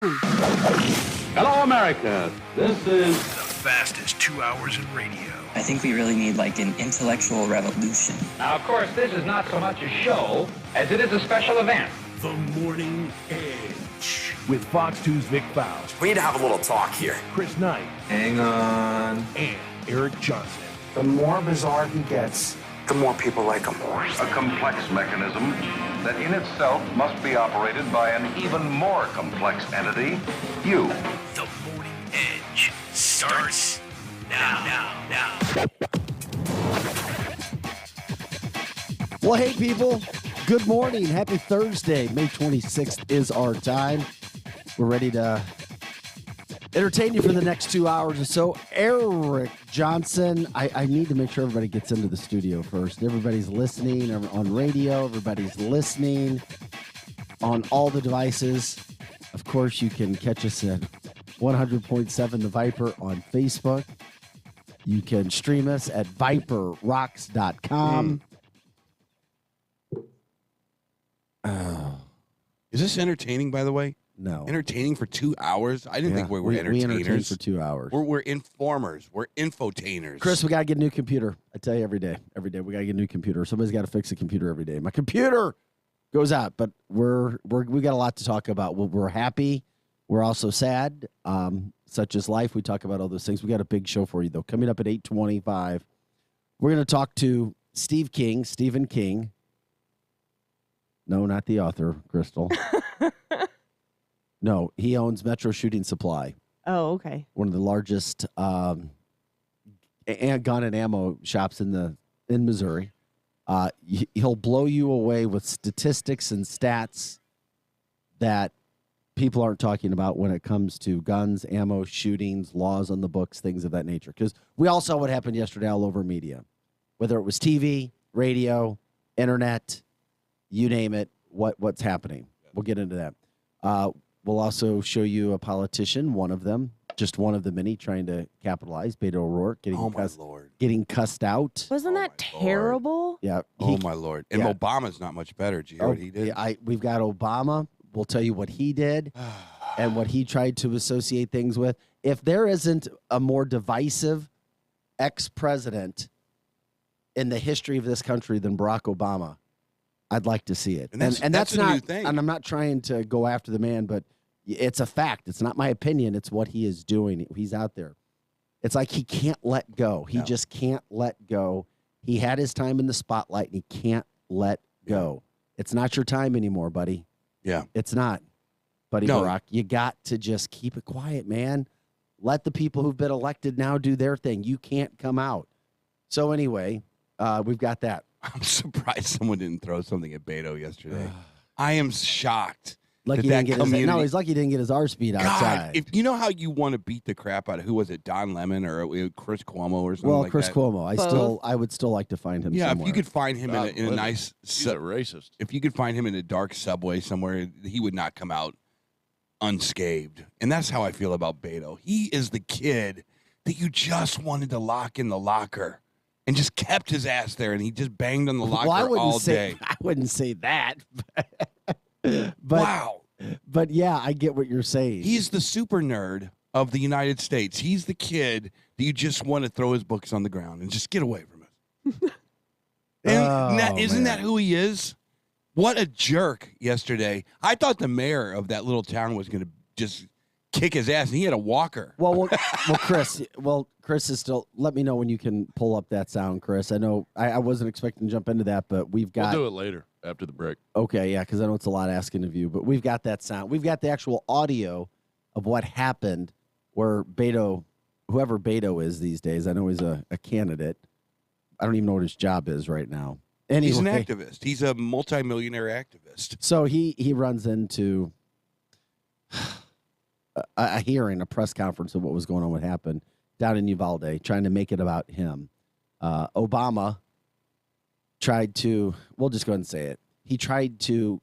Hello, America. This is the fastest 2 hours in radio. I think we really need like an intellectual revolution. Now, of course, this is not so much a show as it is a special event. The Morning Edge with Fox 2's Vic Faust, We need to have a little talk here. Chris Knight, Hang on. and Eric Johnson. The more bizarre he gets, the more people like him. A complex mechanism that in itself must be operated by an even more complex entity, you. The Morning Edge starts now. Well, hey, people. Good morning. Happy Thursday. May 26th is our time. We're ready to entertain you for the next 2 hours or so. Eric Johnson, I need to make sure everybody gets into the studio first. Everybody's listening on radio. Everybody's listening on all the devices. Of course, you can catch us at 100.7 The Viper on Facebook. You can stream us at viperrocks.com. Oh. Is this entertaining, by the way? No. Entertaining for 2 hours? I didn't think we were entertainers. We entertain for 2 hours. We're informers. We're infotainers. Chris, we got to get a new computer. I tell you every day. Every day we got to get a new computer. Somebody's got to fix the computer every day. My computer goes out, but we got a lot to talk about. We're happy. We're also sad, such as life. We talk about all those things. We got a big show for you, though. Coming up at 8:25, we're going to talk to Stephen King. No, not the author, Crystal. No, he owns Metro Shooting Supply. Oh, okay. One of the largest gun and ammo shops in Missouri. He'll blow you away with statistics and stats that people aren't talking about when it comes to guns, ammo, shootings, laws on the books, things of that nature. Because we all saw what happened yesterday all over media, whether it was TV, radio, internet, you name it, what's happening. We'll get into that. We'll also show you a politician, one of them, just one of the many, trying to capitalize. Beto O'Rourke getting cussed out. Wasn't that terrible? Yeah. My Lord. And Obama's not much better. Did you hear what he did? We've got Obama. We'll tell you what he did and what he tried to associate things with. If there isn't a more divisive ex-president in the history of this country than Barack Obama, I'd like to see it. And that's a not new thing. And I'm not trying to go after the man, but it's a fact. It's not my opinion. It's what he is doing. He's out there. It's like he can't let go. He just can't let go. He had his time in the spotlight, and he can't let go. It's not your time anymore, buddy. Yeah. It's not, buddy Barack. You got to just keep it quiet, man. Let the people who've been elected now do their thing. You can't come out. So anyway, we've got that. I'm surprised someone didn't throw something at Beto yesterday. I am shocked. Lucky he didn't get he's lucky he didn't get his R speed outside. God, if you know how you want to beat the crap out of, who was it, Don Lemon or Chris Cuomo or something like Chris that? Cuomo. I would still like to find him somewhere. If you could find him in a nice... He's a racist. If you could find him in a dark subway somewhere, he would not come out unscathed. And that's how I feel about Beto. He is the kid that you just wanted to lock in the locker and just kept his ass there, and he just banged on the locker all day. I wouldn't say that. But, wow. But, yeah, I get what you're saying. He's the super nerd of the United States. He's the kid that you just want to throw his books on the ground and just get away from us. Isn't that who he is? What a jerk yesterday. I thought the mayor of that little town was going to just kick his ass, and he had a walker. Well, Chris. Chris is still. Let me know when you can pull up that sound, Chris. I know I wasn't expecting to jump into that, but we've got. We'll do it later after the break. Okay, yeah, because I know it's a lot asking of you, but we've got that sound. We've got the actual audio of what happened, where Beto, whoever Beto is these days, I know he's a candidate. I don't even know what his job is right now. Anyway, he's an activist. He's a multimillionaire activist. So he runs into a hearing, a press conference of what was going on, what happened down in Uvalde, trying to make it about him. Obama tried to, we'll just go ahead and say it. He tried to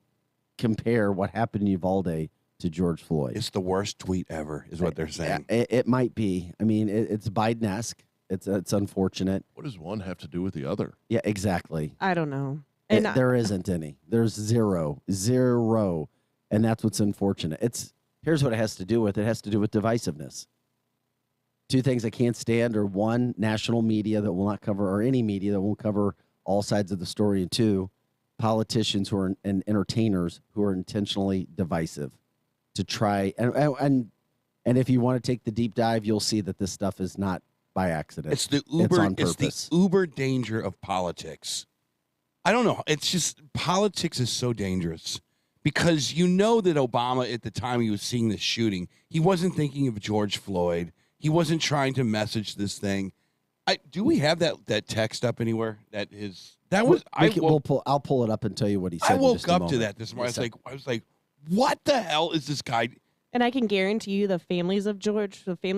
compare what happened in Uvalde to George Floyd. It's the worst tweet ever, is what they're saying. It might be. I mean, it's Biden-esque. It's unfortunate. What does one have to do with the other? Yeah, exactly. I don't know. There isn't any. There's zero. And that's what's unfortunate. Here's what it has to do with. It has to do with divisiveness. Two things I can't stand are, one, national media that will not cover, or any media that won't cover all sides of the story, and two, politicians who are and entertainers who are intentionally divisive to try and if you want to take the deep dive, you'll see that this stuff is not by accident. It's the uber. on It's purpose. the uber danger of politics. I don't know. It's just politics is so dangerous because you know that Obama at the time he was seeing this shooting, he wasn't thinking of George Floyd. He wasn't trying to message this thing. Do we have that text up anywhere? I'll pull it up and tell you what he said. I in woke just a up to moment. that this morning. I was like, what the hell is this guy? And I can guarantee you the family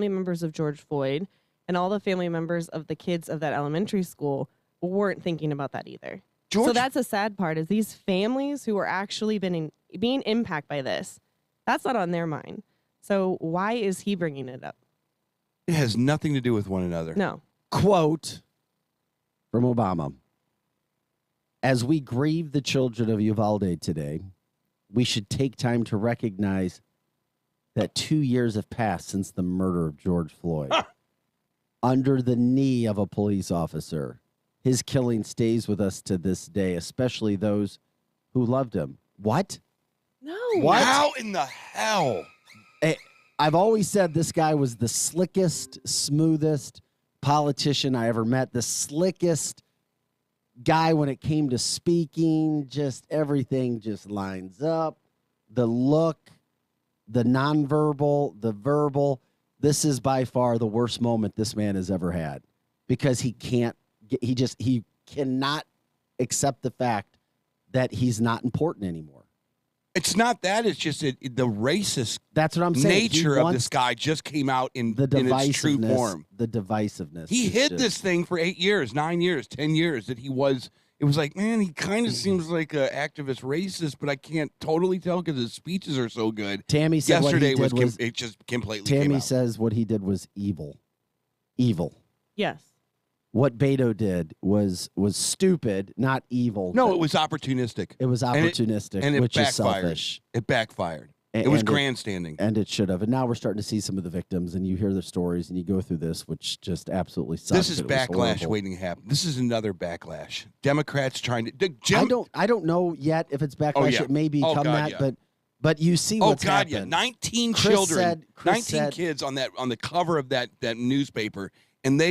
members of George Floyd and all the family members of the kids of that elementary school weren't thinking about that either. So that's the sad part is these families who are actually being impacted by this, that's not on their mind. So why is he bringing it up? It has nothing to do with one another. No. Quote from Obama. As we grieve the children of Uvalde today, we should take time to recognize that 2 years have passed since the murder of George Floyd. Under the knee of a police officer. His killing stays with us to this day, especially those who loved him. What? No. What? How in the hell? I've always said this guy was the slickest, smoothest politician I ever met, the slickest guy when it came to speaking. Just everything just lines up. The look, the nonverbal, the verbal. This is by far the worst moment this man has ever had because he cannot accept the fact that he's not important anymore. It's not that. It's just the racist That's what I'm saying. nature of this guy just came out in its true form. The divisiveness. He hid this thing for 8 years, 9 years, 10 years that he was. It was like, man, he kind of seems like an activist racist, but I can't totally tell because his speeches are so good. Tammy said yesterday what he did was it just completely Tammy came out. says what he did was evil. Evil. Yes. What Beto did was stupid, not evil. No, it was opportunistic. It was opportunistic, and it which is backfired. selfish. It backfired. And it was it- grandstanding. And it should have. And now we're starting to see some of the victims, and you hear their stories, and you go through this, which just absolutely sucks. This is It was backlash horrible. waiting to happen. This is another backlash. Democrats trying to. I don't know yet if it's backlash. yeah. It may become God, that, yeah. but you see Oh what's God, happened. yeah, 19 Chris children, Chris 19 said- kids on the cover of that newspaper, and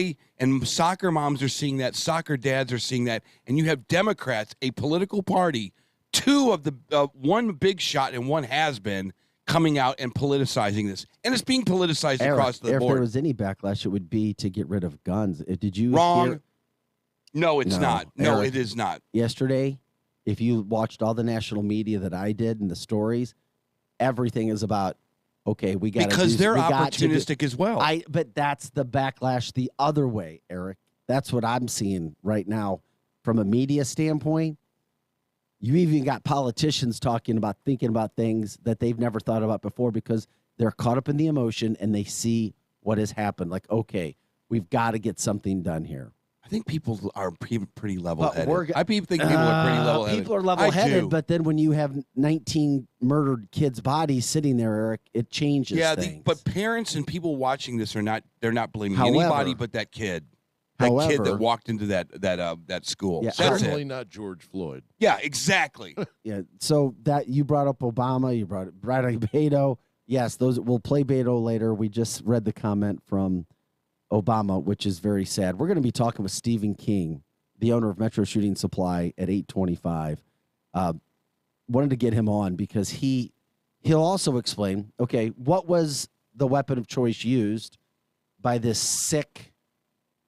soccer moms are seeing that, soccer dads are seeing that, and you have Democrats, a political party, two of the one big shot and one has been coming out and politicizing this, and it's being politicized Eric, across the if board. there was any backlash, it would be to get rid of guns. Did you Wrong. hear No, it's No, not. No, Eric. it is not. yesterday? If you watched all the national media that I did and the stories, everything is about. Okay, we got Because they're opportunistic as well. But that's the backlash the other way, Eric. That's what I'm seeing right now from a media standpoint. You even got politicians thinking about things that they've never thought about before because they're caught up in the emotion and they see what has happened. Like, okay, we've got to get something done here. I think people are pretty level-headed. we're go- I think people are pretty level-headed. People are I do. level-headed, but then when you have 19 murdered kids' bodies sitting there, Eric, it changes things. But parents and people watching this they're not blaming However- anybody but that kid. That kid However- that walked into that school. Yeah, That's Certainly it. not George Floyd. Yeah, exactly. Yeah, so that you brought up Obama, you brought up Beto. Yes, we'll play Beto later. We just read the comment from Obama, which is very sad. We're going to be talking with Stephen King, the owner of Metro Shooting Supply, at 8:25. Wanted to get him on because he'll also explain, okay, what was the weapon of choice used by this sick,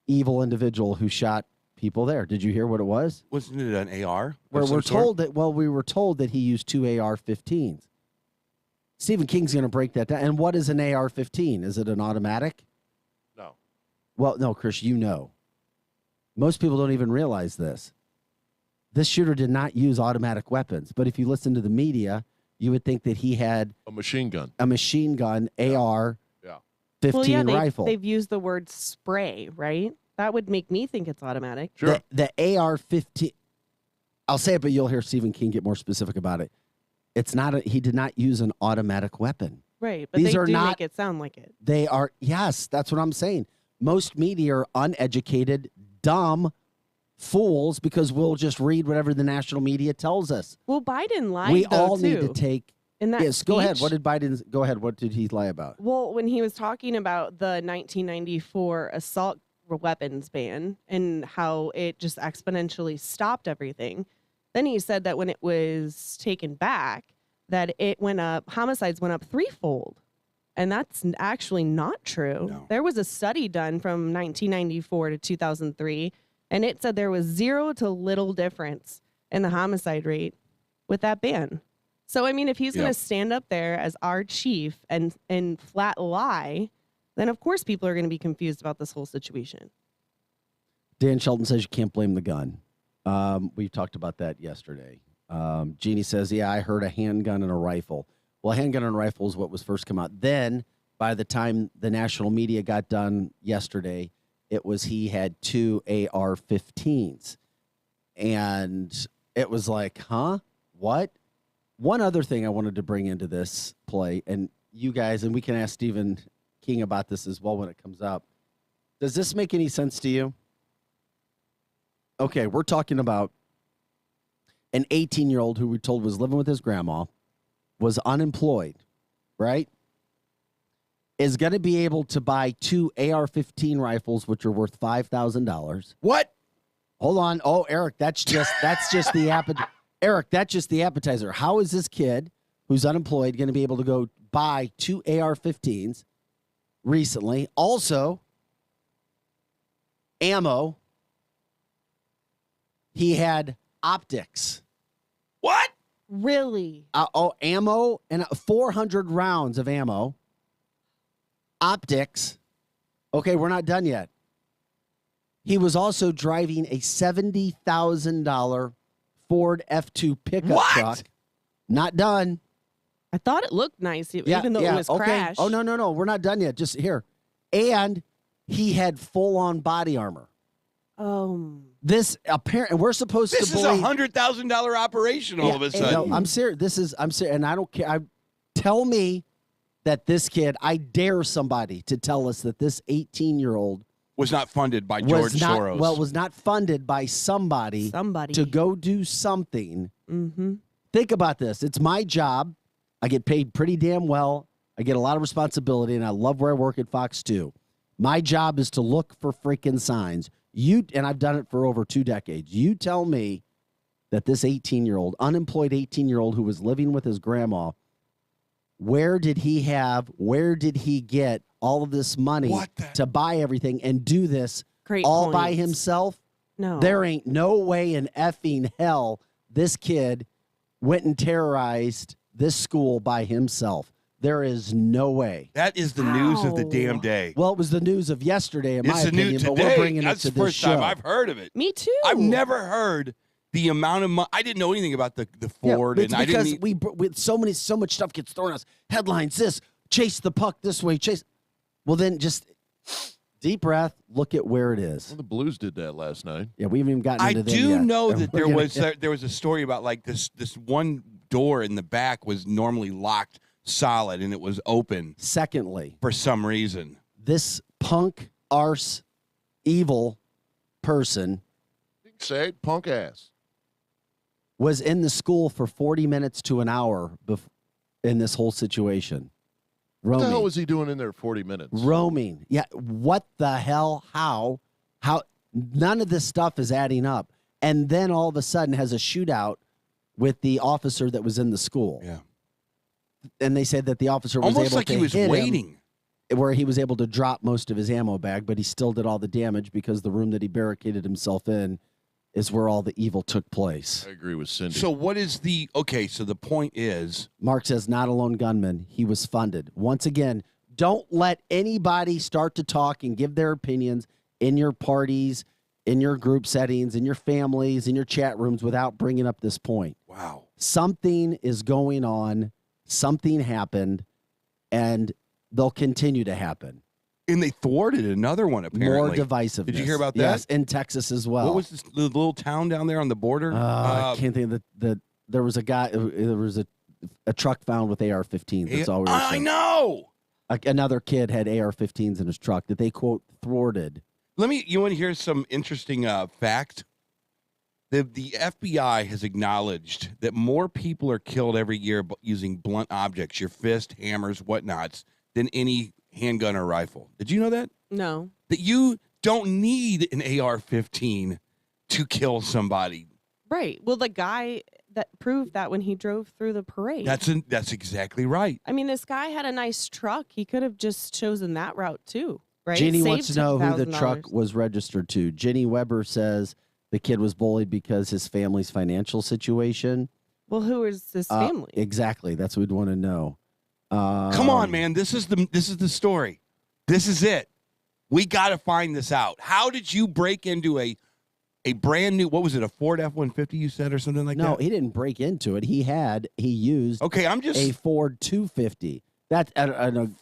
evil individual who shot people there? Did you hear what it was? Wasn't it an AR? Where we were told that he used two AR-15s. Stephen King's going to break that down. And what is an AR-15? Is it an automatic? No. Well, no, Chris, you know. Most people don't even realize this. This shooter did not use automatic weapons. But if you listen to the media, you would think that he had A machine gun. a machine gun, AR, Yeah. 15 rifle. They've used the word spray, right? That would make me think it's automatic. Sure. The AR-15, I'll say it, but you'll hear Stephen King get more specific about it. It's not. He did not use an automatic weapon. Right, but These they are do not, make it sound like it. They are, yes, that's what I'm saying. Most media are uneducated, dumb fools because we'll just read whatever the national media tells us. Well, Biden lied, We though, all too. need to take. In that Yes, go ahead. speech- What did Biden, go ahead. What did he lie about? Well, when he was talking about the 1994 assault weapons ban and how it just exponentially stopped everything, then he said that when it was taken back, that it went up, homicides went up threefold. And that's actually not true. No. There was a study done from 1994 to 2003, and it said there was zero to little difference in the homicide rate with that ban. So, I mean, if he's going to stand up there as our chief and flat lie, then of course people are going to be confused about this whole situation. Dan Shelton says you can't blame the gun. We talked about that yesterday. Jeannie says, yeah, I heard a handgun and a rifle. Well, a handgun and a rifle is what was first come out. Then, by the time the national media got done yesterday, it was he had 2 AR-15s. And it was like, huh? What? One other thing I wanted to bring into this play, and you guys, and we can ask Stephen King about this as well when it comes up. Does this make any sense to you? Okay, we're talking about an 18-year-old who we told was living with his grandma, was unemployed, right? Is going to be able to buy 2 AR-15 rifles, which are worth $5,000. What? Hold on. Oh, Eric, that's just the appetizer. Eric, that's just the appetizer. How is this kid who's unemployed going to be able to go buy 2 AR-15s recently? Also, ammo. He had optics. What? Really? Ammo and 400 rounds of ammo. Optics. Okay, we're not done yet. He was also driving a $70,000 Ford F2 pickup truck. Not done. I thought it looked nice, even though it was crashed. Oh, no. We're not done yet. Just here. And he had full-on body armor. This apparent. We're supposed This to is believe $100,000 operation all of a sudden. No, I'm serious. I'm serious, and I don't care. Tell me that this kid. I dare somebody to tell us that this 18-year-old was not funded by George Soros. Well, was not funded by somebody to go do something. Mm-hmm. Think about this. It's my job. I get paid pretty damn well. I get a lot of responsibility, and I love where I work at Fox 2. My job is to look for freaking signs. And I've done it for over 2 decades. You tell me that this 18-year-old, unemployed 18-year-old who was living with his grandma, where did he get all of this money to buy everything and do this all by himself? No. There ain't no way in effing hell this kid went and terrorized this school by himself. There is no way. That is the news of the damn day. Well, it was the news of yesterday, in my opinion, but today. we're bringing That's it to the this first show. time I've heard of it. Me too. I've never heard the amount of money. I didn't know anything about the Ford. It's and because I didn't we so much stuff gets thrown at us. Headlines, this, chase the puck this way, chase. Well, then just deep breath, look at where it is. Well, the Blues did that last night. Yeah, we haven't even gotten into them do yet. know And that we're there was a story about like this one door in the back was normally locked solid and it was open. Secondly, for some reason, this punk arse evil person, say it, punk ass, was in the school for 40 minutes to an hour in this whole situation. Roaming. What the hell was he doing in there 40 minutes? Roaming. Yeah. What the hell? How? None of this stuff is adding up. And then all of a sudden has a shootout with the officer that was in the school. Yeah. And they said that the officer was almost able like to he was hit waiting. him, where he was able to drop most of his ammo bag, but he still did all the damage because the room that he barricaded himself in is where all the evil took place. I agree with Cindy. So what is so the point is, Mark says, not a lone gunman. He was funded. Once again, don't let anybody start to talk and give their opinions in your parties, in your group settings, in your families, in your chat rooms without bringing up this point. wow. Something is going on. Something happened, and they'll continue to happen. And they thwarted another one, apparently. More divisiveness. Did you hear about that? Yes, in Texas as well. What was this little town down there on the border? I can't think of the there was a guy. There was a truck found with AR-15s. That's all we were I saying. know. Another kid had AR-15s in his truck that they, quote, thwarted. You want to hear some interesting fact? The FBI has acknowledged that more people are killed every year using blunt objects, your fist, hammers, whatnots, than any handgun or rifle. Did you know that? No. That you don't need an AR-15 to kill somebody. Right. Well, the guy that proved that when he drove through the parade. That's exactly right. I mean, this guy had a nice truck. He could have just chosen that route too, right? Jeannie wants Saved to know who the $1,000. truck was registered to. Jenny Weber says the kid was bullied because his family's financial situation. Well, who is his family? Exactly. That's what we'd want to know. Come on, man. This is the story. This is it. We got to find this out. How did you break into a brand new, what was it, a Ford F-150 you said or something like that? No, he didn't break into it. He used a Ford 250. That's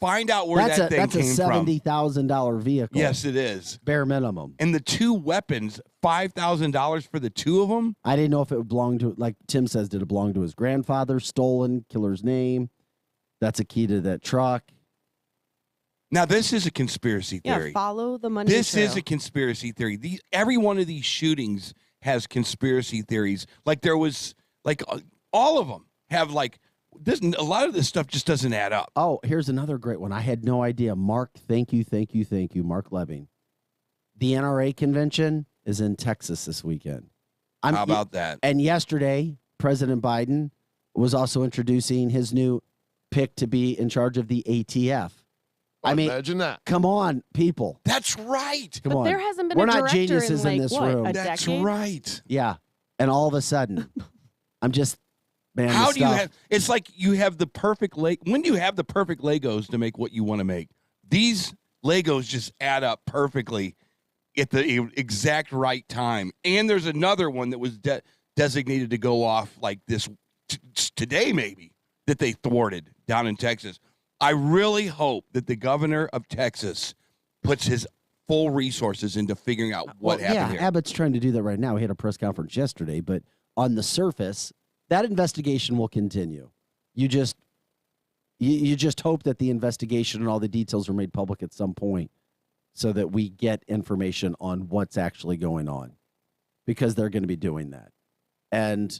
find out where that thing came from. That's a $70,000 vehicle. Yes, it is. Bare minimum. And the two weapons, $5,000 for the two of them? I didn't know if it belonged to, like Tim says, did it belong to his grandfather? Stolen, killer's name. That's a key to that truck. Now, this is a conspiracy theory. Yeah, follow the money This trail. is a conspiracy theory. Every one of these shootings has conspiracy theories. Like there was, all of them have this. A lot of this stuff just doesn't add up. Oh, here's another great one. I had no idea. Mark, thank you, Mark Leving. The NRA convention is in Texas this weekend. How about that? And yesterday, President Biden was also introducing his new pick to be in charge of the ATF. Imagine that. Come on, people. That's right. Come on. There hasn't been We're a not director geniuses in, in this room. a That's decade? right. Yeah. And all of a sudden, I'm just, man. How do you have? It's like you have the perfect when do you have the perfect Legos to make what you want to make? These Legos just add up perfectly at the exact right time. And there's another one that was designated to go off like this today, maybe, that they thwarted down in Texas. I really hope that the governor of Texas puts his full resources into figuring out what happened here. Abbott's trying to do that right now. He had a press conference yesterday, but on the surface, that investigation will continue. You just hope that the investigation and all the details are made public at some point so that we get information on what's actually going on, because they're going to be doing that. And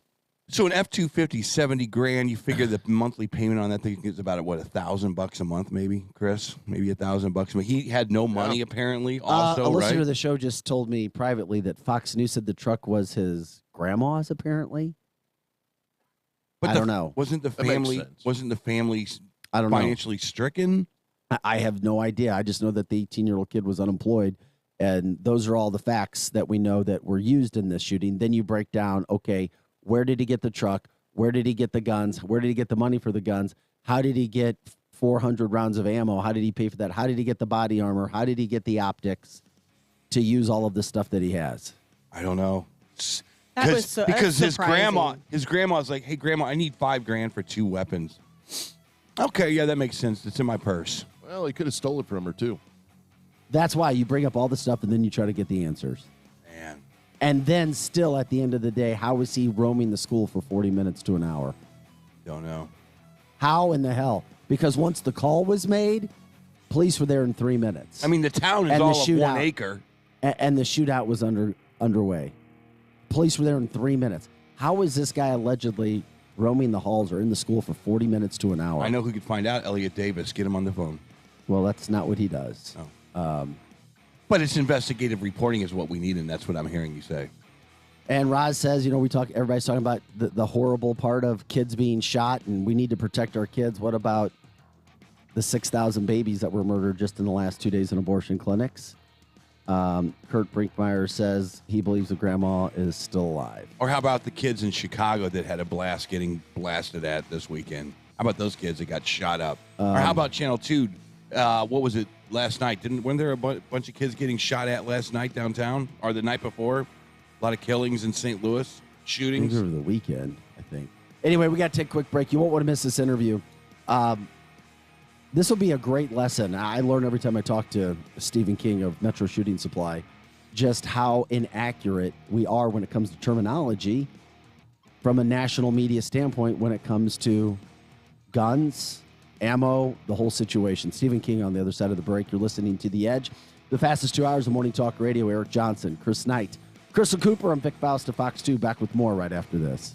so an F-250, $70,000. You figure the monthly payment on that thing is about $1,000 a month, maybe, Chris, maybe $1,000 a month. He had no money apparently. Also, a listener right? to the show just told me privately that Fox News said the truck was his grandma's. Apparently, but I don't know. Wasn't the family I don't financially stricken? I have no idea. I just know that the 18-year-old kid was unemployed, and those are all the facts that we know that were used in this shooting. Then you break down, okay, where did he get the truck? Where did he get the guns? Where did he get the money for the guns? How did he get 400 rounds of ammo? How did he pay for that? How did he get the body armor? How did he get the optics to use all of the stuff that he has? I don't know. Because his grandma's like, hey, Grandma, I need $5,000 for 2 weapons. Okay, yeah, that makes sense. It's in my purse. Well, he could have stole it from her, too. That's why you bring up all the stuff and then you try to get the answers. Man. And then still at the end of the day, how is he roaming the school for 40 minutes to an hour? Don't know. How in the hell? Because once the call was made, police were there in 3 minutes. I mean, the town is all of 1 acre. And the shootout was underway. Police were there in 3 minutes. How is this guy allegedly roaming the halls or in the school for 40 minutes to an hour? I know who could find out. Elliot Davis. Get him on the phone. Well, that's not what he does. Oh. But it's investigative reporting is what we need, and that's what I'm hearing you say. And Roz says, everybody's talking about the horrible part of kids being shot, and we need to protect our kids. What about the 6,000 babies that were murdered just in the last 2 days in abortion clinics? Kurt Brinkmeyer says he believes the grandma is still alive. Or how about the kids in Chicago that had a blast getting blasted at this weekend? How about those kids that got shot up? Or how about Channel 2? What was it last night? Weren't there a bunch of kids getting shot at last night downtown or the night before? A lot of killings in St. Louis, shootings. Over the weekend, I think. Anyway, we got to take a quick break. You won't want to miss this interview. This will be a great lesson. I learn every time I talk to Stephen King of Metro Shooting Supply just how inaccurate we are when it comes to terminology. from a national media standpoint when it comes to guns, ammo, the whole situation. Stephen King on the other side of the break. You're listening to The Edge, the fastest 2 hours of Morning Talk Radio. Eric Johnson, Chris Knight, Crystal Cooper. I'm Vic Faust of Fox 2. Back with more right after this.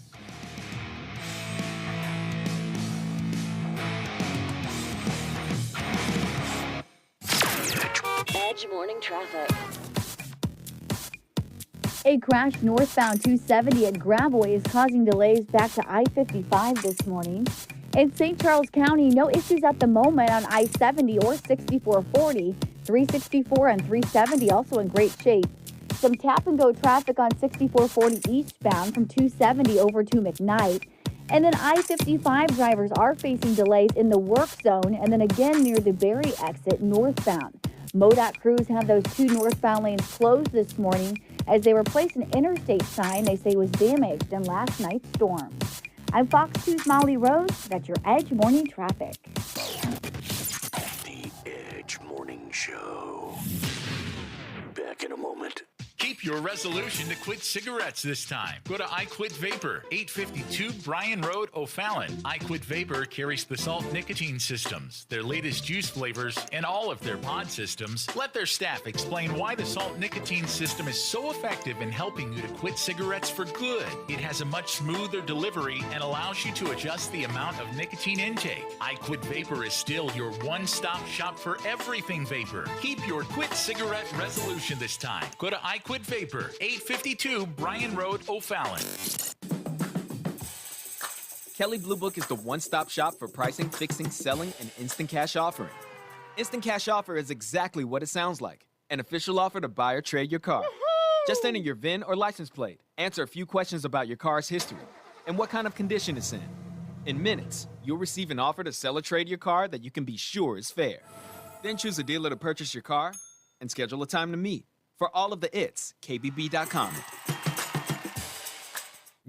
Edge morning traffic. A crash northbound 270 at Gravois is causing delays back to I-55 this morning. In St. Charles County, no issues at the moment on I-70 or 6440. 364 and 370 also in great shape. Some tap-and-go traffic on 6440 eastbound from 270 over to McKnight. And then I-55 drivers are facing delays in the work zone and then again near the Berry exit northbound. MoDOT crews have those 2 northbound lanes closed this morning as they replace an interstate sign they say was damaged in last night's storm. I'm Fox 2's Molly Rose. That's your Edge Morning Traffic. The Edge Morning Show. Back in a moment. Keep your resolution to quit cigarettes this time. Go to I Quit Vapor, 852 Bryan Road, O'Fallon. I Quit Vapor carries the salt nicotine systems, their latest juice flavors, and all of their pod systems. Let their staff explain why the salt nicotine system is so effective in helping you to quit cigarettes for good. It has a much smoother delivery and allows you to adjust the amount of nicotine intake. I Quit Vapor is still your one-stop shop for everything vapor. Keep your quit cigarette resolution this time. Go to I Quit Vapor, 852 Bryan Road, O'Fallon. Kelley Blue Book is the one-stop shop for pricing, fixing, selling, and instant cash offering. Instant cash offer is exactly what it sounds like. An official offer to buy or trade your car. Just enter your VIN or license plate, answer a few questions about your car's history, and what kind of condition it's in. In minutes, you'll receive an offer to sell or trade your car that you can be sure is fair. Then choose a dealer to purchase your car and schedule a time to meet. For all of the its, KBB.com.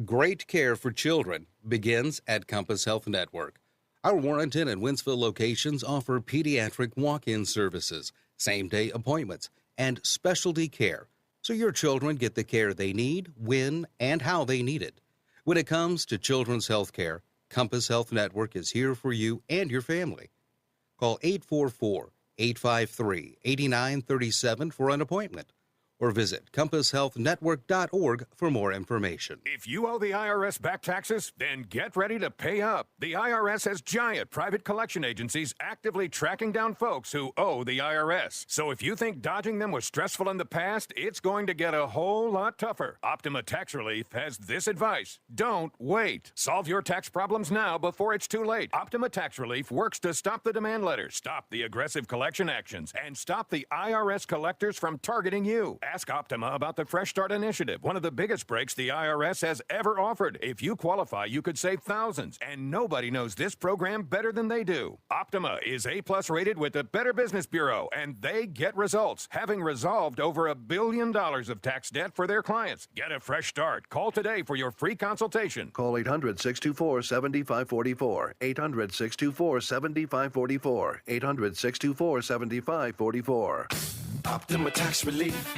Great care for children begins at Compass Health Network. Our Warrenton and Winsville locations offer pediatric walk-in services, same-day appointments, and specialty care, so your children get the care they need, when, and how they need it. When it comes to children's health care, Compass Health Network is here for you and your family. Call 844-853-8937 for an appointment, or visit compasshealthnetwork.org for more information. If you owe the IRS back taxes, then get ready to pay up. The IRS has giant private collection agencies actively tracking down folks who owe the IRS. So if you think dodging them was stressful in the past, it's going to get a whole lot tougher. Optima Tax Relief has this advice. Don't wait. Solve your tax problems now before it's too late. Optima Tax Relief works to stop the demand letters, stop the aggressive collection actions, and stop the IRS collectors from targeting you. Ask Optima about the Fresh Start Initiative, one of the biggest breaks the IRS has ever offered. If you qualify, you could save thousands, and nobody knows this program better than they do. Optima is A+ rated with the Better Business Bureau, and they get results, having resolved over $1 billion of tax debt for their clients. Get a fresh start. Call today for your free consultation. Call 800-624-7544. 800-624-7544. 800-624-7544. Optima Tax Relief.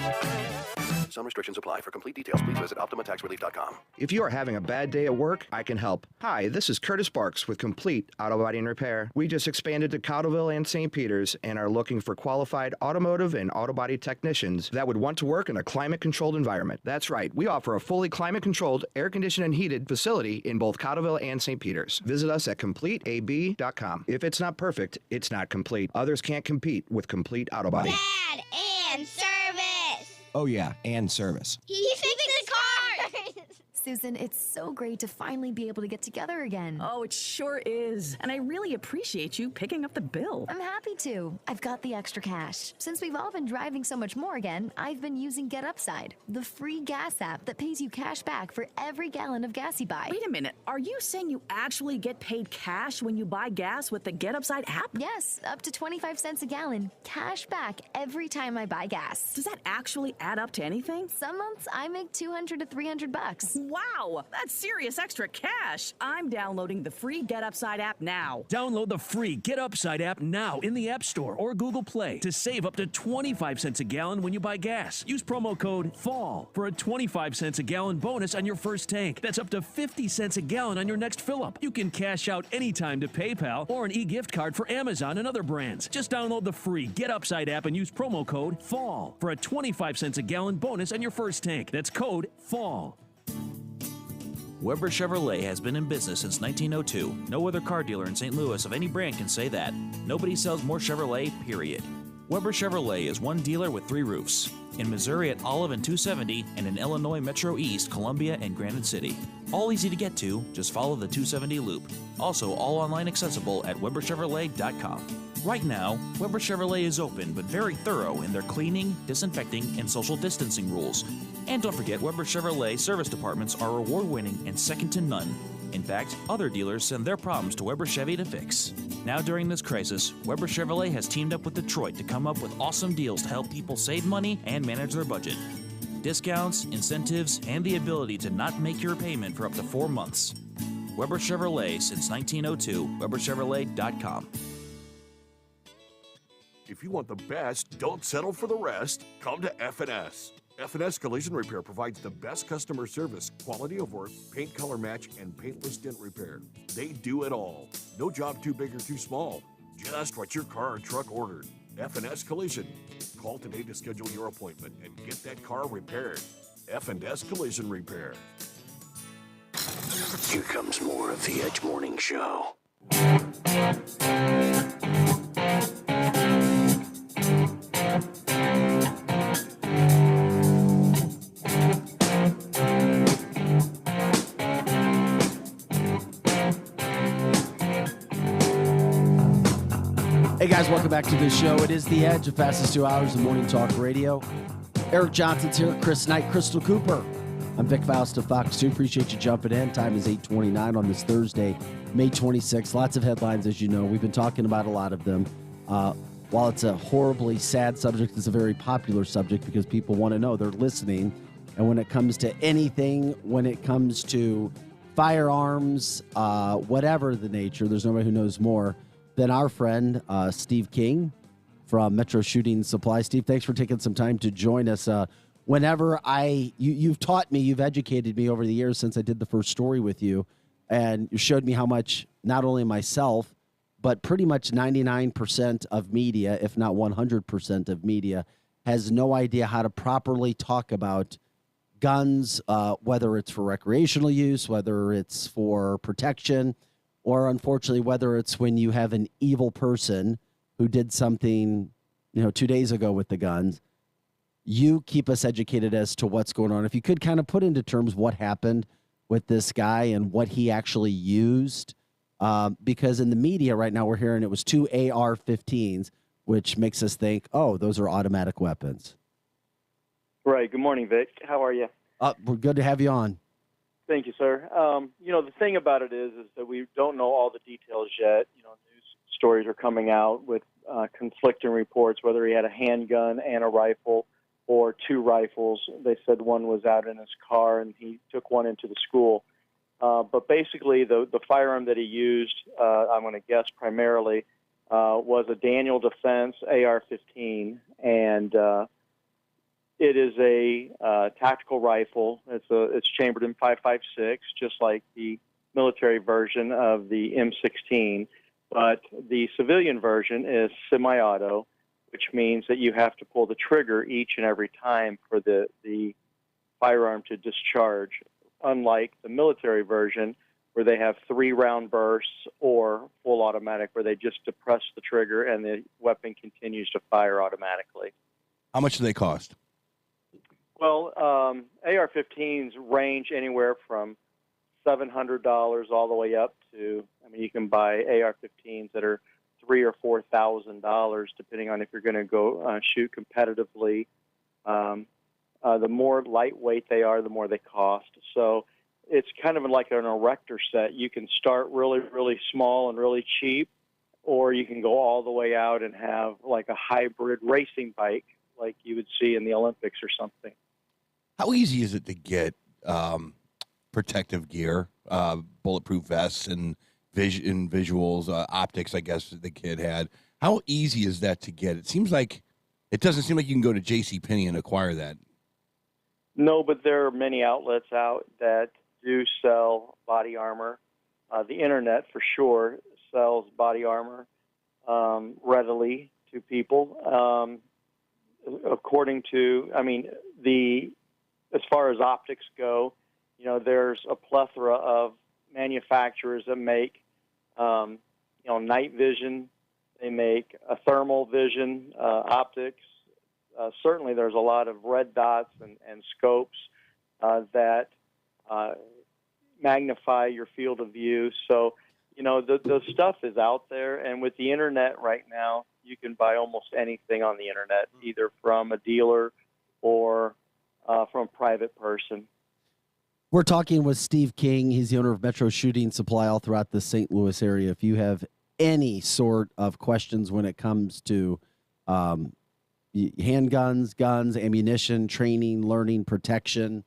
Some restrictions apply. For complete details, please visit OptimaTaxRelief.com. If you are having a bad day at work, I can help. Hi, this is Curtis Barks with Complete Auto Body and Repair. We just expanded to Cottleville and St. Peters and are looking for qualified automotive and auto body technicians that would want to work in a climate-controlled environment. That's right. We offer a fully climate-controlled, air-conditioned and heated facility in both Cottleville and St. Peters. Visit us at CompleteAB.com. If it's not perfect, it's not complete. Others can't compete with Complete Auto Body. Dad, and service. Oh yeah, and service. He fixes cars. Susan, it's so great to finally be able to get together again. Oh, it sure is. And I really appreciate you picking up the bill. I'm happy to. I've got the extra cash. Since we've all been driving so much more again, I've been using Get Upside, the free gas app that pays you cash back for every gallon of gas you buy. Wait a minute. Are you saying you actually get paid cash when you buy gas with the Get Upside app? Yes, up to 25 cents a gallon. Cash back every time I buy gas. Does that actually add up to anything? Some months I make $200 to $300. Wow, that's serious extra cash. I'm downloading the free Get Upside app now. Download the free Get Upside app now in the App Store or Google Play to save up to 25 cents a gallon when you buy gas. Use promo code FALL for a 25 cents a gallon bonus on your first tank. That's up to 50 cents a gallon on your next fill-up. You can cash out anytime to PayPal or an e-gift card for Amazon and other brands. Just download the free Get Upside app and use promo code FALL for a 25 cents a gallon bonus on your first tank. That's code FALL. Weber Chevrolet has been in business since 1902. No other car dealer in St. Louis of any brand can say that. Nobody sells more Chevrolet, period. Weber Chevrolet is one dealer with 3 roofs. In Missouri at Olive and 270, and in Illinois Metro East, Columbia, and Granite City. All easy to get to, just follow the 270 loop. Also, all online accessible at WeberChevrolet.com. Right now, Weber Chevrolet is open but very thorough in their cleaning, disinfecting, and social distancing rules. And don't forget, Weber Chevrolet service departments are award-winning and second to none. In fact, other dealers send their problems to Weber Chevy to fix. Now during this crisis, Weber Chevrolet has teamed up with Detroit to come up with awesome deals to help people save money and manage their budget. Discounts, incentives, and the ability to not make your payment for up to 4 months. Weber Chevrolet since 1902, WeberChevrolet.com. If you want the best, don't settle for the rest. Come to F&S. F&S Collision Repair provides the best customer service, quality of work, paint color match, and paintless dent repair. They do it all. No job too big or too small. Just what your car or truck ordered. F&S Collision. Call today to schedule your appointment and get that car repaired. F&S Collision Repair. Here comes more of the Edge Morning Show. Hey guys, welcome back to the show. It is The Edge, the fastest 2 hours of morning talk radio. Eric Johnson's here, Chris Knight, Crystal Cooper. I'm Vic Faust of Fox 2. Appreciate you jumping in. Time is 8:29 on this Thursday, May 26th. Lots of headlines, as you know. We've been talking about a lot of them. While it's a horribly sad subject, it's a very popular subject because people want to know. They're listening. And when it comes to anything, when it comes to firearms, whatever the nature, there's nobody who knows more than our friend Steve King from Metro Shooting Supply. Steve, thanks for taking some time to join us. Whenever you've taught me, you've educated me over the years since I did the first story with you, and you showed me how much not only myself, but pretty much 99% of media, if not 100% of media, has no idea how to properly talk about guns, whether it's for recreational use, whether it's for protection, or unfortunately, whether it's when you have an evil person who did something, 2 days ago with the guns. You keep us educated as to what's going on. If you could kind of put into terms what happened with this guy and what he actually used, because in the media right now we're hearing it was 2 AR-15s, which makes us think, oh, those are automatic weapons. Right. Good morning, Vic. How are you? We're good to have you on. Thank you, sir. The thing about it is that we don't know all the details yet. News stories are coming out with conflicting reports, whether he had a handgun and a rifle or 2 rifles. They said one was out in his car and he took one into the school. But basically, the firearm that he used, I'm going to guess primarily, was a Daniel Defense AR-15, and it is a tactical rifle. It's chambered in .556, just like the military version of the M16. But the civilian version is semi-auto, which means that you have to pull the trigger each and every time for the firearm to discharge, unlike the military version where they have 3-round bursts or full automatic where they just depress the trigger and the weapon continues to fire automatically. How much do they cost? Well, AR-15s range anywhere from $700 all the way up to, you can buy AR-15s that are $3,000 or $4,000 depending on if you're going to go shoot competitively. The more lightweight they are, the more they cost. So it's kind of like an erector set. You can start really, really small and really cheap, or you can go all the way out and have like a hybrid racing bike like you would see in the Olympics or something. How easy is it to get protective gear, bulletproof vests, and visuals, optics. I guess the kid had. How easy is that to get? It doesn't seem like you can go to JCPenney and acquire that. No, but there are many outlets out that do sell body armor. The internet, for sure, sells body armor readily to people. According to, as far as optics go, there's a plethora of manufacturers that make, night vision. They make a thermal vision optics. Certainly, there's a lot of red dots and scopes that magnify your field of view. So, the stuff is out there. And with the internet right now, you can buy almost anything on the internet, either from a dealer or from a private person. We're talking with Steve King. He's the owner of Metro Shooting Supply all throughout the St. Louis area. If you have any sort of questions when it comes to handguns, guns, ammunition, training, learning, protection,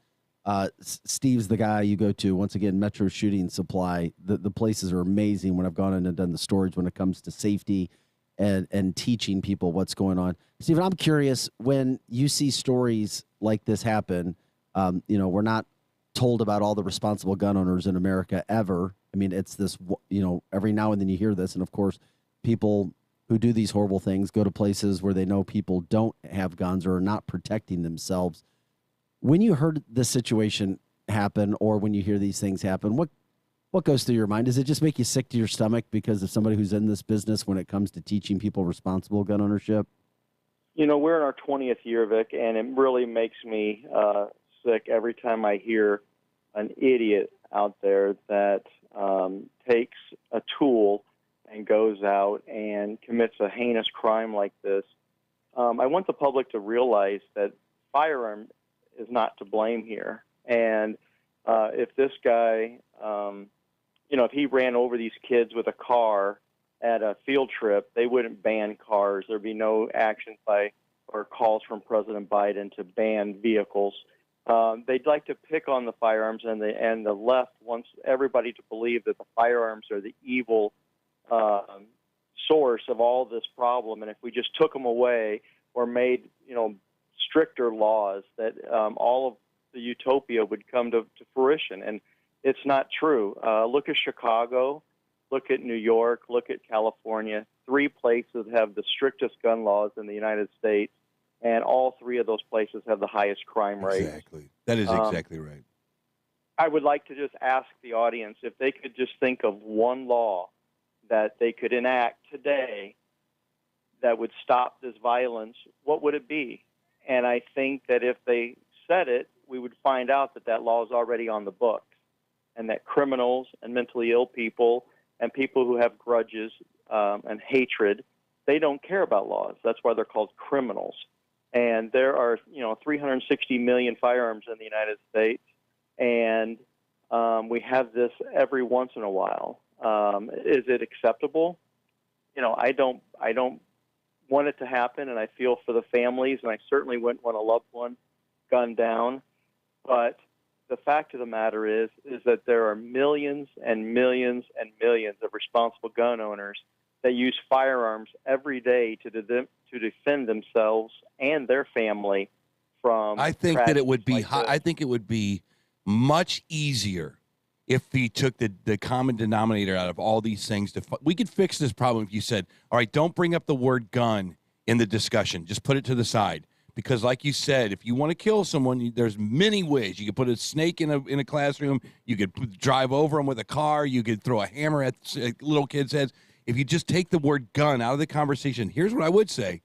Steve's the guy you go to. Once again, Metro Shooting Supply. The places are amazing when I've gone in and done the storage when it comes to safety and teaching people what's going on. Steven, I'm curious, when you see stories like this happen, we're not told about all the responsible gun owners in America ever. I mean, it's this, every now and then you hear this. And of course, people who do these horrible things go to places where they know people don't have guns or are not protecting themselves. When you heard this situation happen, or when you hear these things happen, what goes through your mind? Does it just make you sick to your stomach because of somebody who's in this business when it comes to teaching people responsible gun ownership? We're in our 20th year, Vic, and it really makes me sick every time I hear an idiot out there that takes a tool and goes out and commits a heinous crime like this. I want the public to realize that firearm is not to blame here. And if this guy, if he ran over these kids with a car at a field trip, they wouldn't ban cars. There'd be no action by or calls from President Biden to ban vehicles. They'd like to pick on the firearms, and the left wants everybody to believe that the firearms are the evil source of all this problem. And if we just took them away or made, stricter laws, that all of the utopia would come to fruition. And it's not true. Look at Chicago, look at New York, look at California. 3 places have the strictest gun laws in the United States, and all 3 of those places have the highest crime rate. Exactly. That is exactly right. I would like to just ask the audience if they could just think of one law that they could enact today that would stop this violence, what would it be? And I think that if they said it, we would find out that law is already on the books, and that criminals and mentally ill people and people who have grudges and hatred, they don't care about laws. That's why they're called criminals. And there are, 360 million firearms in the United States, and we have this every once in a while. Is it acceptable? I don't want it to happen, and I feel for the families, and I certainly wouldn't want a loved one gunned down. But the fact of the matter is that there are millions and millions and millions of responsible gun owners that use firearms every day to defend themselves and their family from. I think that it would be. I think it would be much easier if we took the common denominator out of all these things. We could fix this problem if you said, all right, don't bring up the word gun in the discussion. Just put it to the side. Because like you said, if you want to kill someone, there's many ways. You could put a snake in a classroom. You could drive over them with a car. You could throw a hammer at little kids' heads. If you just take the word gun out of the conversation, here's what I would say.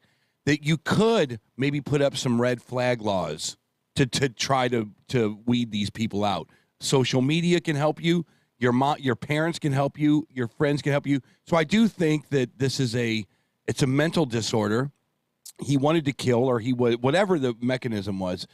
That you could maybe put up some red flag laws to try to weed these people out. Social media can help you. Your parents can help you. Your friends can help you. So I do think that it's a mental disorder. He wanted to kill, or he would, whatever the mechanism was.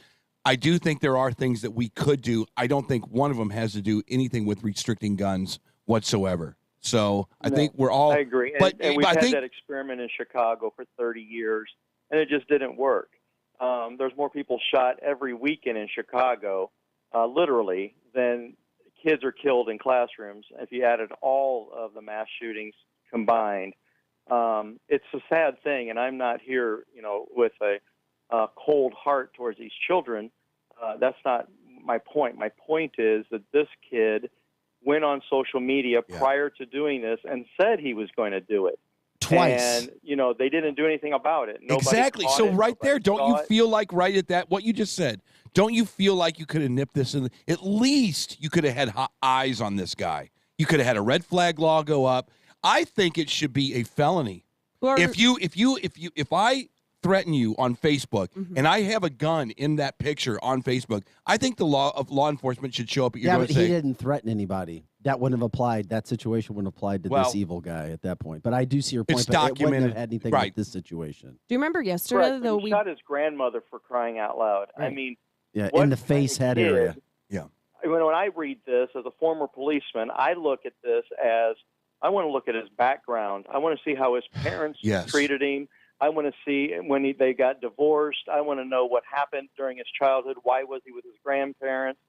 I do think there are things that we could do. I don't think one of them has to do anything with restricting guns whatsoever. So I think we're all. I agree. And we've had that experiment in Chicago for 30 years, and it just didn't work. There's more people shot every weekend in Chicago, literally, than kids are killed in classrooms. If you added all of the mass shootings combined, it's a sad thing. And I'm not here, with a cold heart towards these children. That's not my point. My point is that this kid went on social media prior to doing this and said he was going to do it. Twice. And, they didn't do anything about it. Nobody Exactly. caught So it. right there, don't you saw it. feel like right at that, what you just said, don't you feel like you could have nipped this in? At least you could have had eyes on this guy. You could have had a red flag law go up. I think it should be a felony. If I threaten you on Facebook and I have a gun in that picture on Facebook, I think the law enforcement should show up at your door but and say, he didn't threaten anybody. That wouldn't have applied. That situation wouldn't have applied to this evil guy at that point. But I do see your point. It's but it documented. wouldn't have had anything with this situation. Do you remember yesterday, Correct, though? he shot his grandmother for crying out loud. I mean, Yeah, what in the face head kind of area. kid- Yeah. When I read this as a former policeman, I look at this as I want to look at his background. I want to see how his parents Yes. treated him. I want to see when they got divorced. I want to know what happened during his childhood. Why was he with his grandparents?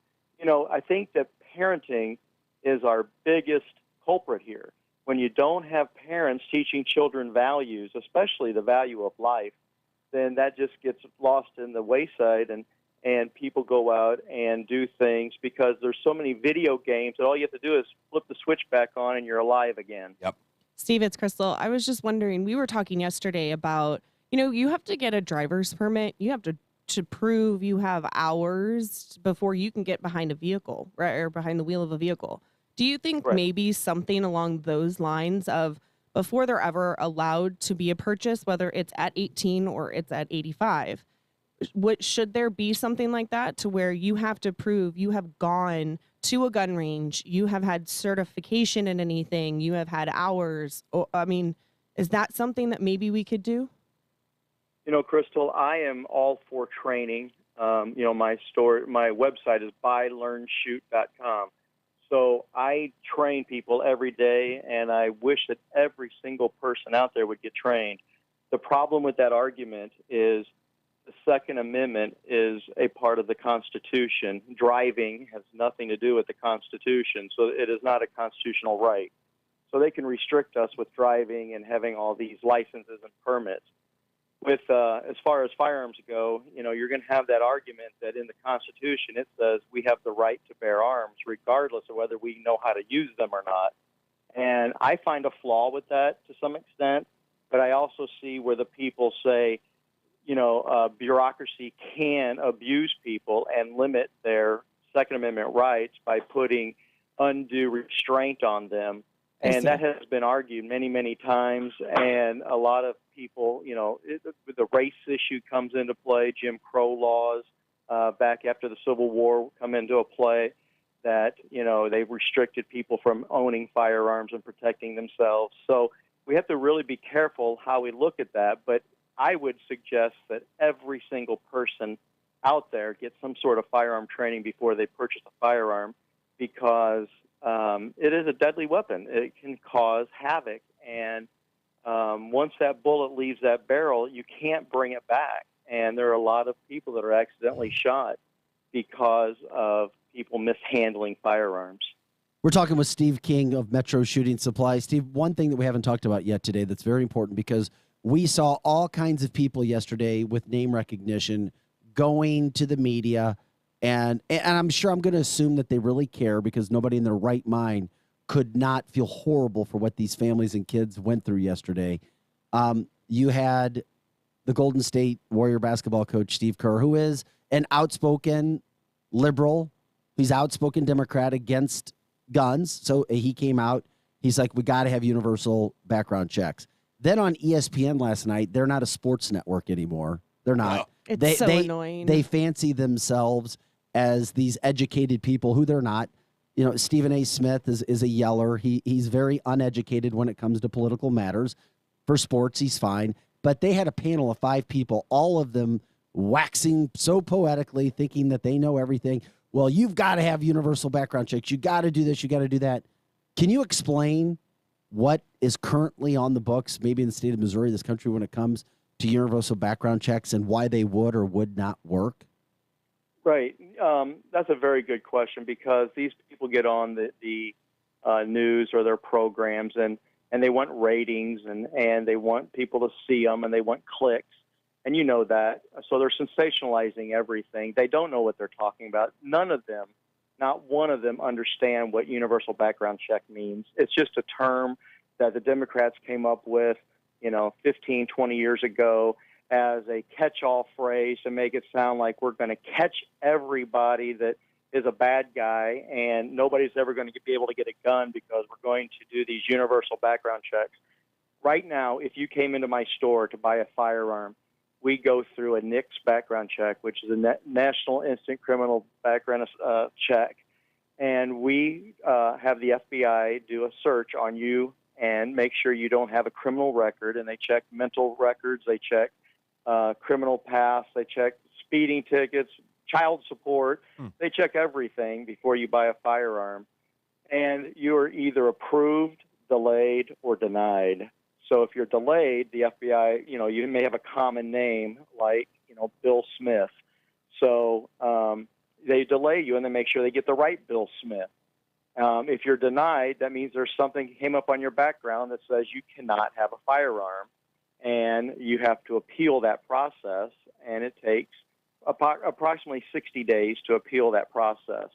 I think that parenting is our biggest culprit here. When you don't have parents teaching children values, especially the value of life, then that just gets lost in the wayside, and people go out and do things because there's so many video games that all you have to do is flip the switch back on and you're alive again. Yep. Steve, it's Crystal. I was just wondering, we were talking yesterday about, you have to get a driver's permit. You have to prove you have hours before you can get behind a vehicle, right, or behind the wheel of a vehicle. Do you think maybe something along those lines of before they're ever allowed to be a purchase, whether it's at 18 or it's at 85, should there be something like that to where you have to prove you have gone to a gun range, you have had certification in anything, you have had hours? Is that something that maybe we could do? Crystal, I am all for training. My website is buylearnshoot.com. So I train people every day, and I wish that every single person out there would get trained. The problem with that argument is the Second Amendment is a part of the Constitution. Driving has nothing to do with the Constitution, so it is not a constitutional right. So they can restrict us with driving and having all these licenses and permits. With as far as firearms go, you're going to have that argument that in the Constitution it says we have the right to bear arms regardless of whether we know how to use them or not. And I find a flaw with that to some extent, but I also see where the people say, bureaucracy can abuse people and limit their Second Amendment rights by putting undue restraint on them. And that has been argued many, many times. And a lot of people, the race issue comes into play. Jim Crow laws back after the Civil War come into a play that, they restricted people from owning firearms and protecting themselves. So we have to really be careful how we look at that. But I would suggest that every single person out there get some sort of firearm training before they purchase a firearm, because it is a deadly weapon. It can cause havoc, and once that bullet leaves that barrel, you can't bring it back. And there are a lot of people that are accidentally shot because of people mishandling firearms. We're talking with Steve King of Metro Shooting Supply. Steve, one thing that we haven't talked about yet today that's very important, because we saw all kinds of people yesterday with name recognition going to the media, and I'm sure I'm going to assume that they really care, because nobody in their right mind could not feel horrible for what these families and kids went through yesterday. You had the Golden State Warrior basketball coach, Steve Kerr, who is an outspoken liberal. He's outspoken Democrat against guns. So he came out. He's like, we got to have universal background checks. Then on ESPN last night, they're not a sports network anymore. They're not. It's so annoying. They fancy themselves as these educated people who they're not. Stephen A. Smith is a yeller. He's very uneducated when it comes to political matters. For sports, he's fine. But they had a panel of 5 people, all of them waxing so poetically, thinking that they know everything. Well, you've got to have universal background checks. You got to do this. You got to do that. Can you explain what is currently on the books, maybe in the state of Missouri, this country, when it comes to universal background checks, and why they would or would not work? Right. That's a very good question because these people get on the news or their programs and they want ratings and they want people to see them and they want clicks. And you know that. So they're sensationalizing everything. They don't know what they're talking about. None of them, not one of them, understand what universal background check means. It's just a term that the Democrats came up with, 15, 20 years ago as a catch-all phrase to make it sound like we're going to catch everybody that is a bad guy and nobody's ever going to be able to get a gun because we're going to do these universal background checks. Right now, if you came into my store to buy a firearm, we go through a NICS background check, which is a National Instant Criminal Background check. And we have the FBI do a search on you and make sure you don't have a criminal record. And they check mental records, they check criminal past, they check speeding tickets, child support. They check everything before you buy a firearm. And you're either approved, delayed, or denied. So if you're delayed, the FBI, you may have a common name like, Bill Smith. So they delay you and they make sure they get the right Bill Smith. If you're denied, that means there's something came up on your background that says you cannot have a firearm. And you have to appeal that process, and it takes approximately 60 days to appeal that process.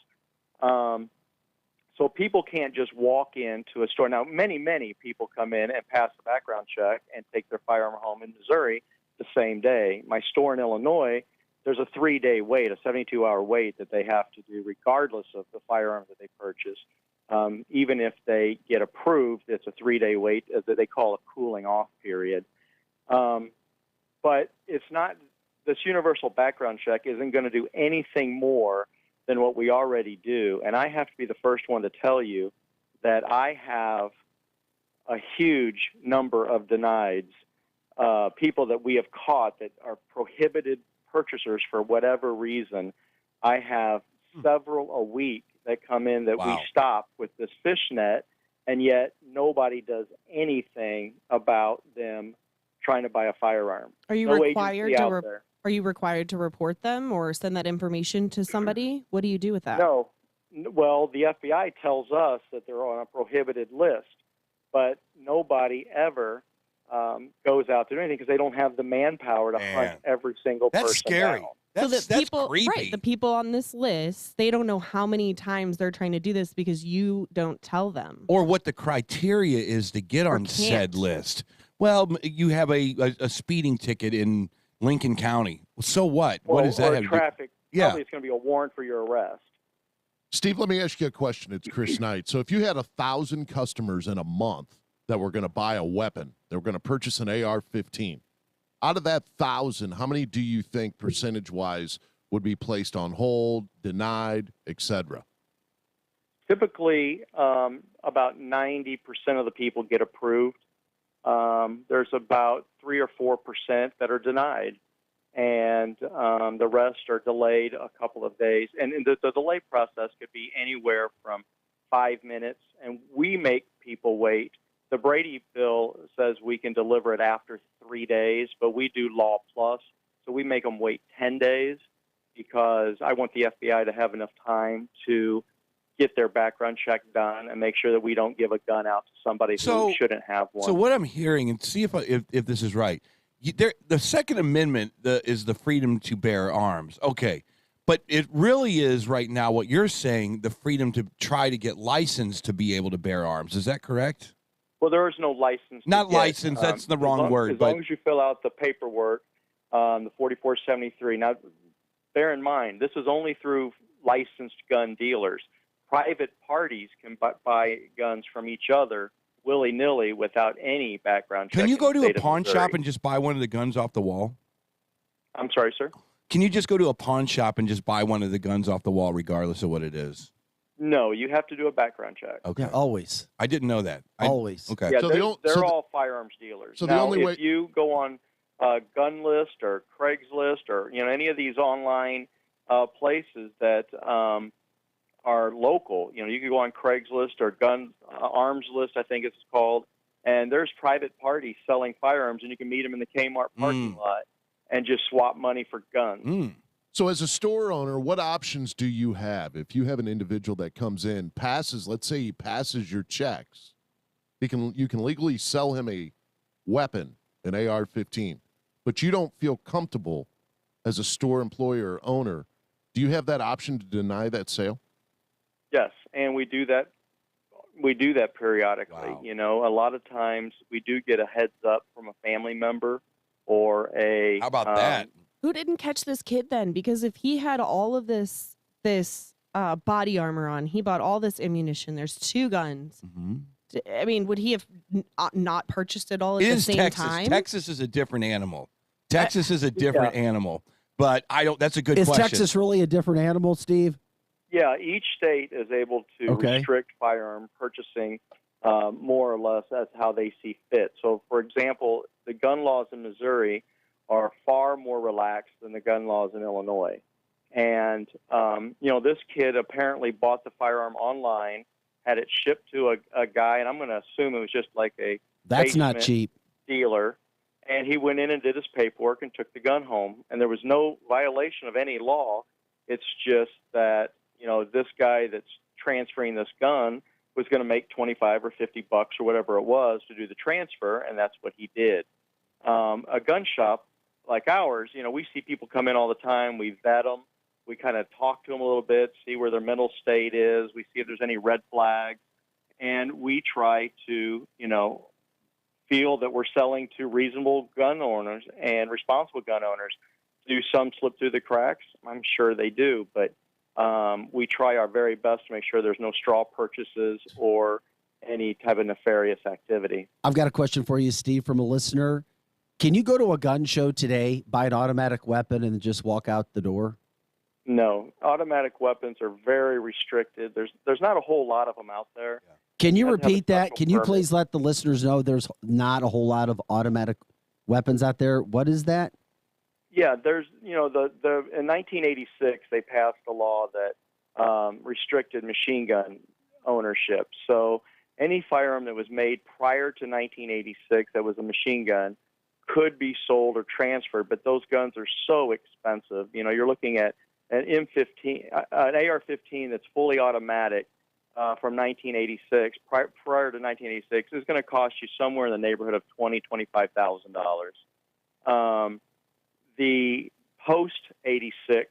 So people can't just walk into a store. Now, many people come in and pass the background check and take their firearm home in Missouri the same day. My store in Illinois, there's a 3-day wait, a 72-hour wait that they have to do regardless of the firearm that they purchase. Even if they get approved, it's a 3-day wait that they call a cooling off period. But it's not, this universal background check isn't going to do anything more than what we already do. And I have to be the first one to tell you that I have a huge number of denieds, people that we have caught that are prohibited purchasers for whatever reason. I have several a week that come in that we stop with this fishnet, and yet nobody does anything about them trying to buy a firearm. Are you No required agency to out there. Are you required to report them or send that information to somebody? What do you do with that? No. Well, the FBI tells us that they're on a prohibited list, but nobody ever goes out to do anything because they don't have the manpower to hunt every single person. That's scary. down. That's people, creepy. right? The people on this list, they don't know how many times they're trying to do this because you don't tell them, or what the criteria is to get on said list. Well, you have a speeding ticket in Lincoln County. Well, so what? What does that or have traffic? to do? Probably it's going to be a warrant for your arrest. Steve, let me ask you a question. It's Chris Knight. So if you had 1,000 customers in a month that were going to buy a weapon, they were going to purchase an AR-15, out of that 1,000, how many do you think percentage-wise would be placed on hold, denied, etc.? Typically, about 90% of the people get approved. There's about 3 or 4% that are denied, and the rest are delayed a couple of days. And the delay process could be anywhere from 5 minutes, and we make people wait. The Brady bill says we can deliver it after 3 days, but we do Law Plus, so we make them wait 10 days because I want the FBI to have enough time to get their background check done and make sure that we don't give a gun out to somebody who shouldn't have one. So what I'm hearing, and see if this is right, the Second Amendment is the freedom to bear arms. Okay, but it really is right now what you're saying, the freedom to try to get licensed to be able to bear arms. Is that correct? Well, there is no license. Not license, that's the wrong word. As long as you fill out the paperwork, the 4473. Now, bear in mind, this is only through licensed gun dealers. Private parties can buy guns from each other willy-nilly without any background check. Can you go to a pawn Missouri. shop and just buy one of the guns off the wall? I'm sorry, sir? Can you just go to a pawn shop and just buy one of the guns off the wall regardless of what it is? No, you have to do a background check. Okay. Yeah, always. I didn't know that. Always. Okay. Yeah, So they're all firearms dealers. So the now, only if way- you go on Gunlist or Craigslist or any of these online places that are local, you can go on Craigslist or Arms List, I think it's called, and there's private parties selling firearms, and you can meet them in the Kmart parking lot and just swap money for guns. So as a store owner, what options do you have? If you have an individual that comes in, passes, let's say he passes your checks, you can legally sell him a weapon, an AR-15, but you don't feel comfortable as a store employer or owner. Do you have that option to deny that sale? Yes, and we do that. We do that periodically. Wow. You know, a lot of times we do get a heads up from a family member or a. How about that? Who didn't catch this kid then? Because if he had all of this body armor on, he bought all this ammunition. There's 2 guns. Mm-hmm. I mean, would he have not purchased it all at It the is same Texas. time? Texas is a different animal. Texas is a different animal. But I don't. That's a good question. Is Texas really a different animal, Steve? Yeah, each state is able to restrict firearm purchasing more or less as how they see fit. So, for example, the gun laws in Missouri are far more relaxed than the gun laws in Illinois. And, this kid apparently bought the firearm online, had it shipped to a guy, and I'm going to assume it was just like a That's not basement cheap. dealer. And he went in and did his paperwork and took the gun home. And there was no violation of any law. It's just that, this guy that's transferring this gun was going to make $25 or $50 or whatever it was to do the transfer, and that's what he did. A gun shop like ours, we see people come in all the time. We vet them. We kind of talk to them a little bit, see where their mental state is. We see if there's any red flags. And we try to, feel that we're selling to reasonable gun owners and responsible gun owners. Do some slip through the cracks? I'm sure they do. But we try our very best to make sure there's no straw purchases or any type of nefarious activity. I've got a question for you, Steve, from a listener. Can you go to a gun show today, buy an automatic weapon, and just walk out the door? No, automatic weapons are very restricted. There's not a whole lot of them out there. Can you have to have a repeat that? special Can you permit. please let the listeners know there's not a whole lot of automatic weapons out there? What is that? Yeah, there's in 1986 they passed a law that restricted machine gun ownership. So any firearm that was made prior to 1986 that was a machine gun could be sold or transferred, but those guns are so expensive. You're looking at an M15, an AR-15 that's fully automatic from 1986, prior to 1986, is going to cost you somewhere in the neighborhood of $25,000. The post-86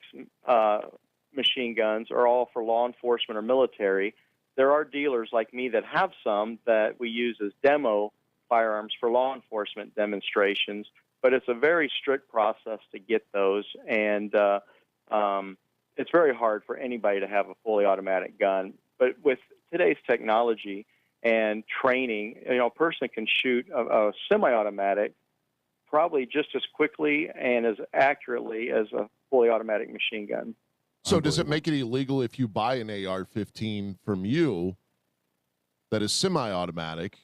machine guns are all for law enforcement or military. There are dealers like me that have some that we use as demo firearms for law enforcement demonstrations, but it's a very strict process to get those, and it's very hard for anybody to have a fully automatic gun. But with today's technology and training, a person can shoot a semi-automatic probably just as quickly and as accurately as a fully automatic machine gun. So does it make it illegal if you buy an AR-15 from you that is semi-automatic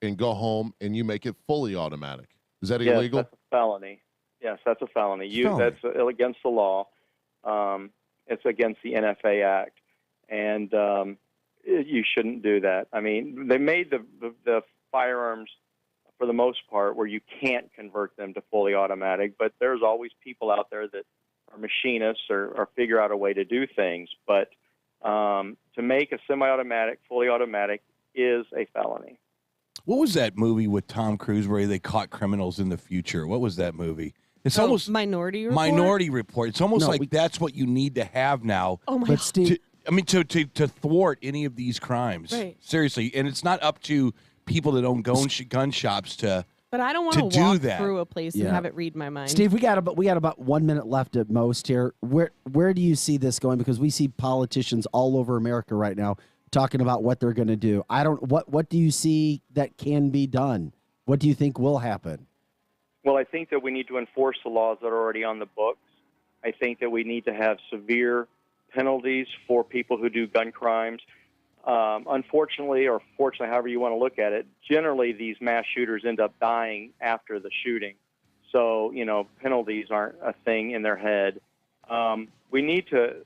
and go home and you make it fully automatic? Is that illegal? Yes, that's a felony. Yes, that's a felony. Felony. That's against the law. It's against the NFA Act, and you shouldn't do that. I mean, they made the firearms for the most part where you can't convert them to fully automatic, but there's always people out there that are machinists or figure out a way to do things. But to make a semi-automatic fully automatic is a felony. What was that movie with Tom Cruise where they caught criminals in the future? What was that movie? It's almost Minority Report. Minority Report. It's almost that's what you need to have now. Oh my God. Steve, to thwart any of these crimes. Right. Seriously, and it's not up to people that own gun shops to. But I don't want to do walk that. through a place and have it read my mind. Steve, we got about 1 minute left at most here. Where do you see this going? Because we see politicians all over America right now talking about what they're going to do. What do you see that can be done? What do you think will happen? Well, I think that we need to enforce the laws that are already on the books. I think that we need to have severe penalties for people who do gun crimes. Unfortunately, or fortunately, however you want to look at it, generally these mass shooters end up dying after the shooting. So, penalties aren't a thing in their head. We need to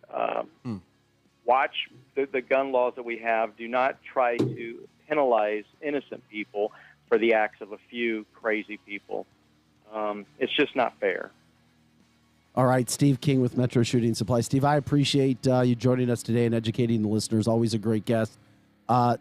watch the gun laws that we have. Do not try to penalize innocent people for the acts of a few crazy people. It's just not fair. All right, Steve King with Metro Shooting Supply. Steve, I appreciate you joining us today and educating the listeners. Always a great guest.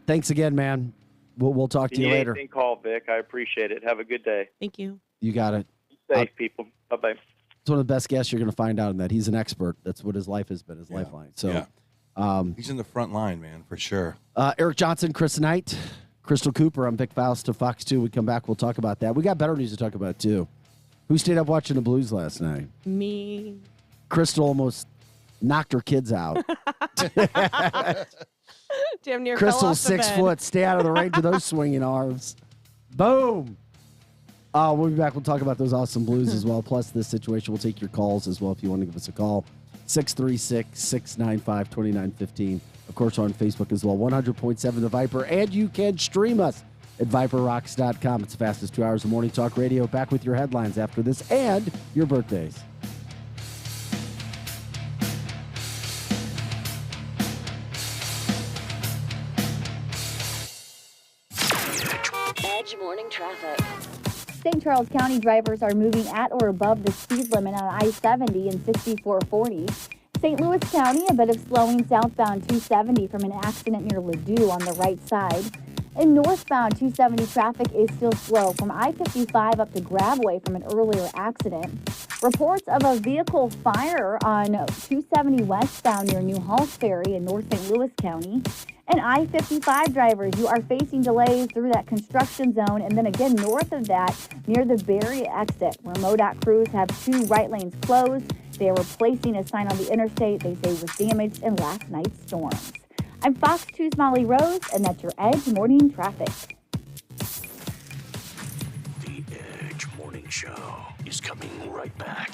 Thanks again, man. We'll talk to you later. Anything, call Vic. I appreciate it. Have a good day. Thank you. You got it. Be safe, people. Bye-bye. It's one of the best guests you're going to find out in that. He's an expert. That's what his life has been, his lifeline. So, he's in the front line, man, for sure. Eric Johnson, Chris Knight, Crystal Cooper. I'm Vic Faust of Fox 2. We come back, we'll talk about that. We got better news to talk about, too. Who stayed up watching the Blues last night? Me. Crystal almost knocked her kids out. Damn near Crystal's fell off the 6 bed. foot. Stay out of the range of those swinging arms. Boom. We'll be back. We'll talk about those awesome Blues as well. Plus this situation. We'll take your calls as well if you want to give us a call. 636-695-2915. Of course, we're on Facebook as well. 100.7 The Viper. And you can stream us at ViperRocks.com. It's the fastest 2 hours of morning talk radio. Back with your headlines after this and your birthdays. Edge morning traffic. St. Charles County drivers are moving at or above the speed limit on I-70 and 6440. St. Louis County, a bit of slowing southbound 270 from an accident near Ladue on the right side. And northbound 270 traffic is still slow from I-55 up to Gravway from an earlier accident. Reports of a vehicle fire on 270 westbound near New Halls Ferry in North St. Louis County. And I-55 drivers, you are facing delays through that construction zone and then again north of that near the Berry exit where MoDOT crews have 2 right lanes closed. They are replacing a sign on the interstate they say was damaged in last night's storms. I'm Fox 2's Molly Rose, and that's your Edge Morning Traffic. The Edge Morning Show is coming right back.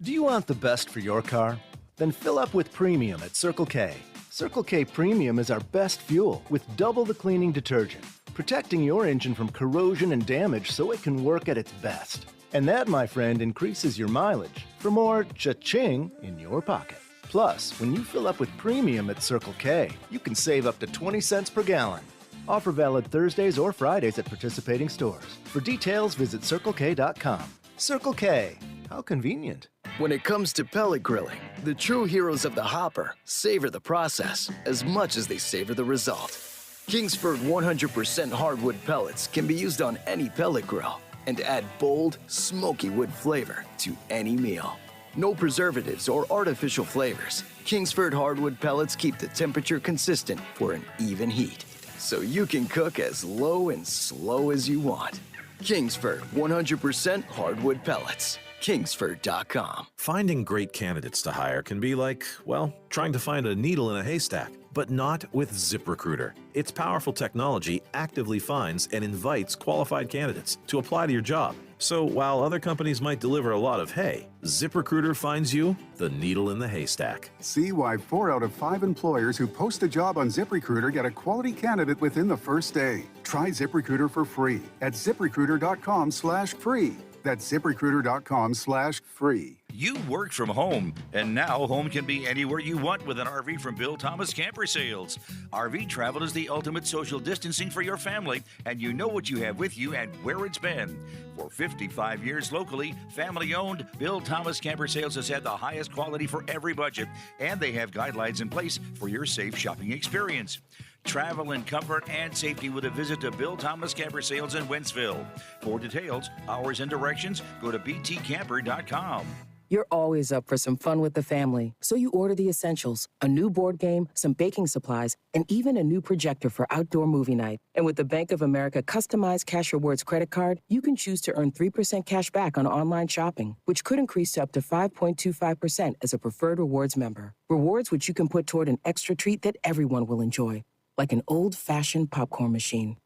Do you want the best for your car? Then fill up with Premium at Circle K. Circle K Premium is our best fuel with double the cleaning detergent, protecting your engine from corrosion and damage so it can work at its best. And that, my friend, increases your mileage for more cha-ching in your pocket. Plus, when you fill up with Premium at Circle K, you can save up to 20 cents per gallon. Offer valid Thursdays or Fridays at participating stores. For details, visit CircleK.com. Circle K. How convenient. When it comes to pellet grilling, the true heroes of the hopper savor the process as much as they savor the result. Kingsford 100% hardwood pellets can be used on any pellet grill and add bold, smoky wood flavor to any meal. No preservatives or artificial flavors. Kingsford hardwood pellets keep the temperature consistent for an even heat, so you can cook as low and slow as you want. Kingsford 100% hardwood pellets. Kingsford.com. Finding great candidates to hire can be like, well, trying to find a needle in a haystack, but not with ZipRecruiter. Its powerful technology actively finds and invites qualified candidates to apply to your job. So while other companies might deliver a lot of hay, ZipRecruiter finds you the needle in the haystack. See why 4 out of 5 employers who post a job on ZipRecruiter get a quality candidate within the first day. Try ZipRecruiter for free at ZipRecruiter.com/free. That's ZipRecruiter.com/free. You work from home, and now home can be anywhere you want with an RV from Bill Thomas Camper Sales. RV travel is the ultimate social distancing for your family, and you know what you have with you and where it's been. For 55 years locally, family-owned, Bill Thomas Camper Sales has had the highest quality for every budget, and they have guidelines in place for your safe shopping experience. Travel in comfort and safety with a visit to Bill Thomas Camper Sales in Wentzville. For details, hours, and directions, go to btcamper.com. You're always up for some fun with the family, so you order the essentials, a new board game, some baking supplies, and even a new projector for outdoor movie night. And with the Bank of America customized Cash Rewards credit card, you can choose to earn 3% cash back on online shopping, which could increase to up to 5.25% as a preferred rewards member. Rewards which you can put toward an extra treat that everyone will enjoy, like an old-fashioned popcorn machine.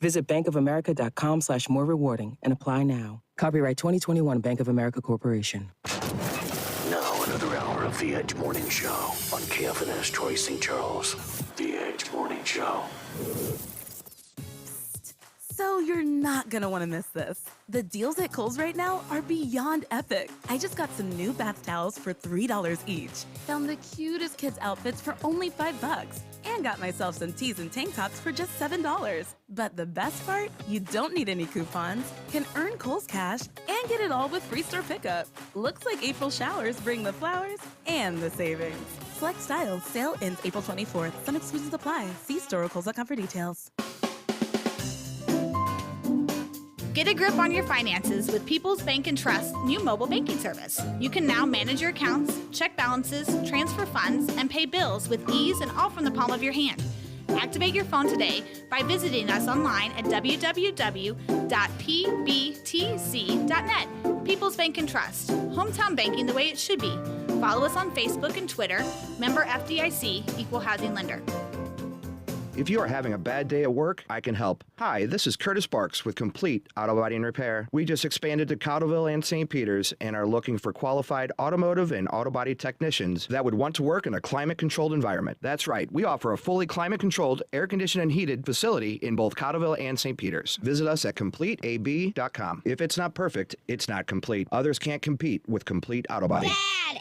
Visit bankofamerica.com/more rewarding and apply now. Copyright 2021 Bank of America Corporation. Now another hour of the Edge Morning Show on KFNS Troy St. Charles. The Edge Morning Show. So you're not gonna want to miss this. The deals at Kohl's right now are beyond epic. I just got some new bath towels for $3 each. Found the cutest kids' outfits for only $5. and got myself some tees and tank tops for just $7. But the best part? You don't need any coupons. Can earn Kohl's Cash and get it all with free store pickup. Looks like April showers bring the flowers and the savings. Select styles. Sale ends April 24th. Some exclusions apply. See store or Kohl's.com for details. Get a grip on your finances with People's Bank and Trust's new mobile banking service. You can now manage your accounts, check balances, transfer funds, and pay bills with ease and all from the palm of your hand. Activate your phone today by visiting us online at www.pbtc.net. People's Bank and Trust. Hometown banking the way it should be. Follow us on Facebook and Twitter. Member FDIC, Equal Housing Lender. If you are having a bad day at work, I can help. Hi, this is Curtis Barks with Complete Auto Body and Repair. We just expanded to Cottleville and St. Peters and are looking for qualified automotive and auto body technicians that would want to work in a climate-controlled environment. That's right, we offer a fully climate-controlled, air-conditioned and heated facility in both Cottleville and St. Peters. Visit us at CompleteAB.com. If it's not perfect, it's not complete. Others can't compete with Complete Auto Body. Dad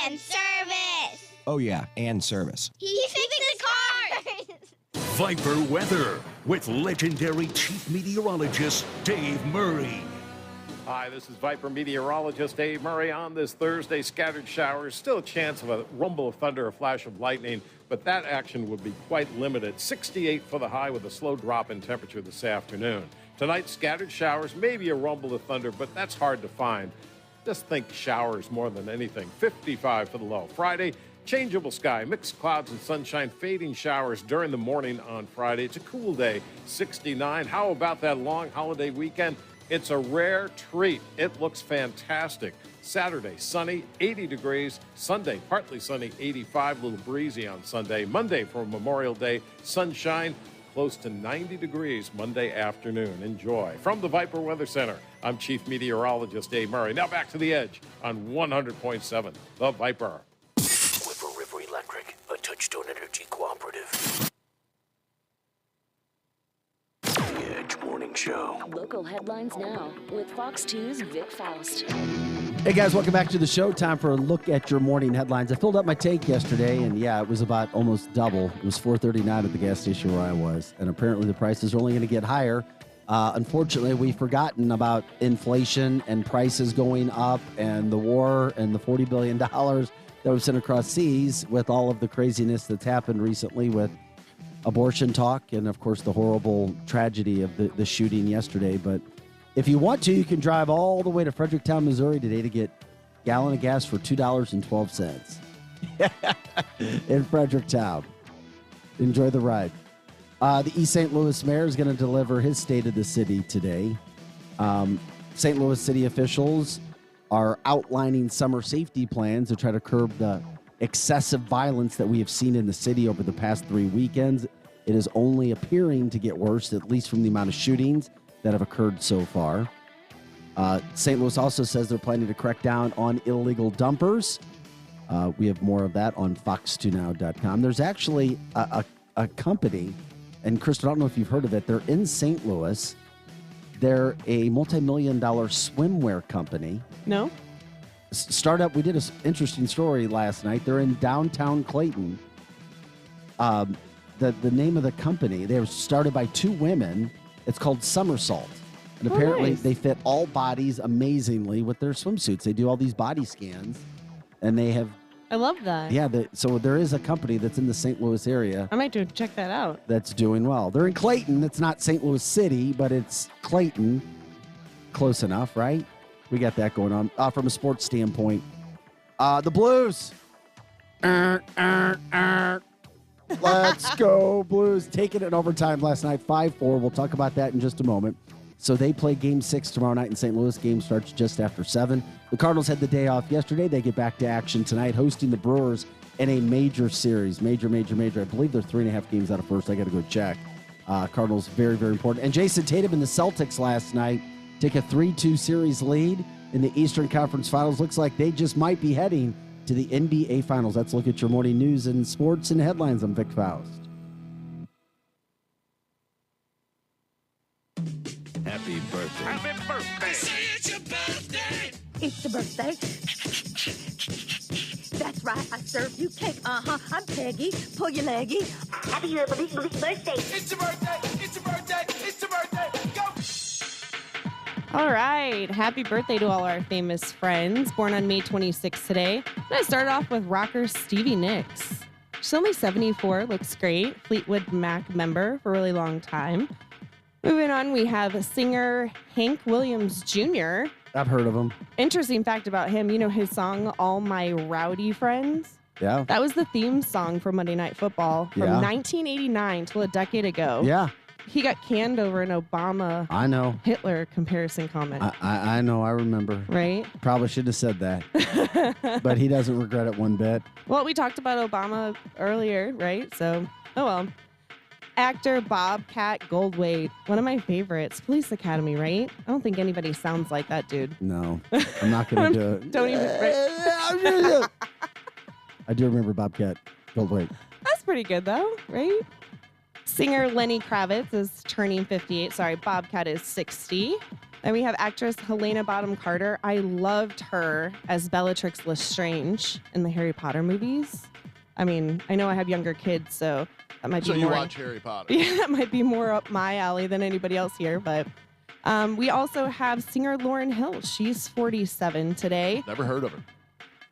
and service. Oh yeah, and service. He fixed the cars. Viper weather with legendary chief meteorologist Dave Murray. Hi, this is Viper meteorologist Dave Murray. On this Thursday, scattered showers, still a chance of a rumble of thunder, a flash of lightning, but that action would be quite limited. 68 for the high with a slow drop in temperature this afternoon. Tonight, scattered showers, maybe a rumble of thunder, but that's hard to find. Just think showers more than anything. 55 for the low. Friday, changeable sky, mixed clouds and sunshine, fading showers during the morning on Friday. It's a cool day, 69. How about that long holiday weekend? It's a rare treat. It looks fantastic. Saturday, sunny, 80 degrees. Sunday, partly sunny, 85, a little breezy on Sunday. Monday for Memorial Day, sunshine, close to 90 degrees Monday afternoon. Enjoy. From the Viper Weather Center, I'm Chief Meteorologist Dave Murray. Now back to the Edge on 100.7, The Viper. River Electric, a Touchstone Energy cooperative. The Edge Morning Show. Local headlines now with Fox 2's Vic Faust. Hey guys, welcome back to the show. Time for a look at your morning headlines. I filled up my tank yesterday, and yeah, it was about almost double. It was $4.39 at the gas station where I was, and apparently the prices are only going to get higher. Unfortunately, we've forgotten about inflation and prices going up and the war and the $40 billion that was sent across seas with all of the craziness that's happened recently with abortion talk and, of course, the horrible tragedy of the shooting yesterday. But if you want to, you can drive all the way to Fredericktown, Missouri today to get a gallon of gas for $2.12 in Fredericktown. Enjoy the ride. The East St. Louis mayor is going to deliver his state of the city today. St. Louis city officials are outlining summer safety plans to try to curb the excessive violence that we have seen in the city over the past 3 weekends. It is only appearing to get worse, at least from the amount of shootings that have occurred so far. St. Louis also says they're planning to crack down on illegal dumpers. We have more of that on fox2now.com. There's actually a company, and Kristen, I don't know if you've heard of it. They're in St. Louis. They're a multi-million-dollar swimwear company. No. Startup. We did an interesting story last night. They're in downtown Clayton. The name of the company, they were started by two women. It's called Somersault. And apparently nice. They fit all bodies amazingly with their swimsuits. They do all these body scans, and they have... I love that. Yeah, so there is a company that's in the St. Louis area. I might do check that out. That's doing well. They're in Clayton. It's not St. Louis City, but it's Clayton. Close enough, right? We got that going on. From a sports standpoint, the Blues. Let's go, Blues. Taking it in overtime last night, 5-4. We'll talk about that in just a moment. So they play Game 6 tomorrow night in St. Louis. Game starts just after 7. The Cardinals had the day off yesterday. They get back to action tonight, hosting the Brewers in a major series. Major. I believe they're 3.5 games out of first. I got to go check. Cardinals, very, very important. And Jason Tatum and the Celtics last night take a 3-2 series lead in the Eastern Conference Finals. Looks like they just might be heading to the NBA Finals. Let's look at your morning news and sports and headlines. I'm Vic Faust. Happy birthday. Happy birthday. Say it's your birthday. It's the birthday. That's That's right, I serve you cake. I'm Peggy. Pull your leggy. Happy birthday. It's your birthday. It's your birthday. It's your birthday. Go. All right. Happy birthday to all our famous friends born on May 26th today. I'm going to start off with rocker Stevie Nicks. She's only 74, looks great. Fleetwood Mac member for a really long time. Moving on, we have singer Hank Williams Jr. I've heard of him. Interesting fact about him, you know his song, All My Rowdy Friends? Yeah. That was the theme song for Monday Night Football from 1989 till a decade ago. Yeah. He got canned over an Obama I know. Hitler comparison comment. I know. I remember. Right? Probably should have said that. But he doesn't regret it one bit. Well, we talked about Obama earlier, right? So, oh well. Actor Bobcat Goldthwait, one of my favorites. Police Academy, right? I don't think anybody sounds like that dude. No, I'm not going to do it. Don't even. I do remember Bobcat Goldthwait. That's pretty good, though, right? Singer Lenny Kravitz is turning 58. Sorry, Bobcat is 60. Then we have actress Helena Bonham Carter. I loved her as Bellatrix Lestrange in the Harry Potter movies. I mean, I know I have younger kids, so that might be So more. you watch Harry Potter. Yeah, that might be more up my alley than anybody else here. But we also have singer Lauryn Hill. She's 47 today. Never heard of her.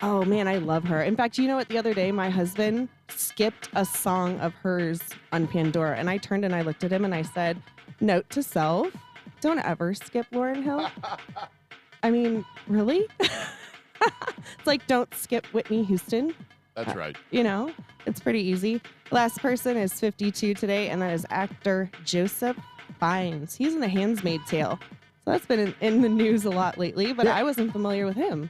Oh, man, I love her. In fact, you know what? The other day, my husband skipped a song of hers on Pandora. And I turned and I looked at him and I said, note to self, don't ever skip Lauryn Hill. I mean, really? It's like, don't skip Whitney Houston. That's right. You know, it's pretty easy. Last person is 52 today, and that is actor Joseph Fiennes. He's in The Handmaid's Tale. So that's been in the news a lot lately, but I wasn't familiar with him.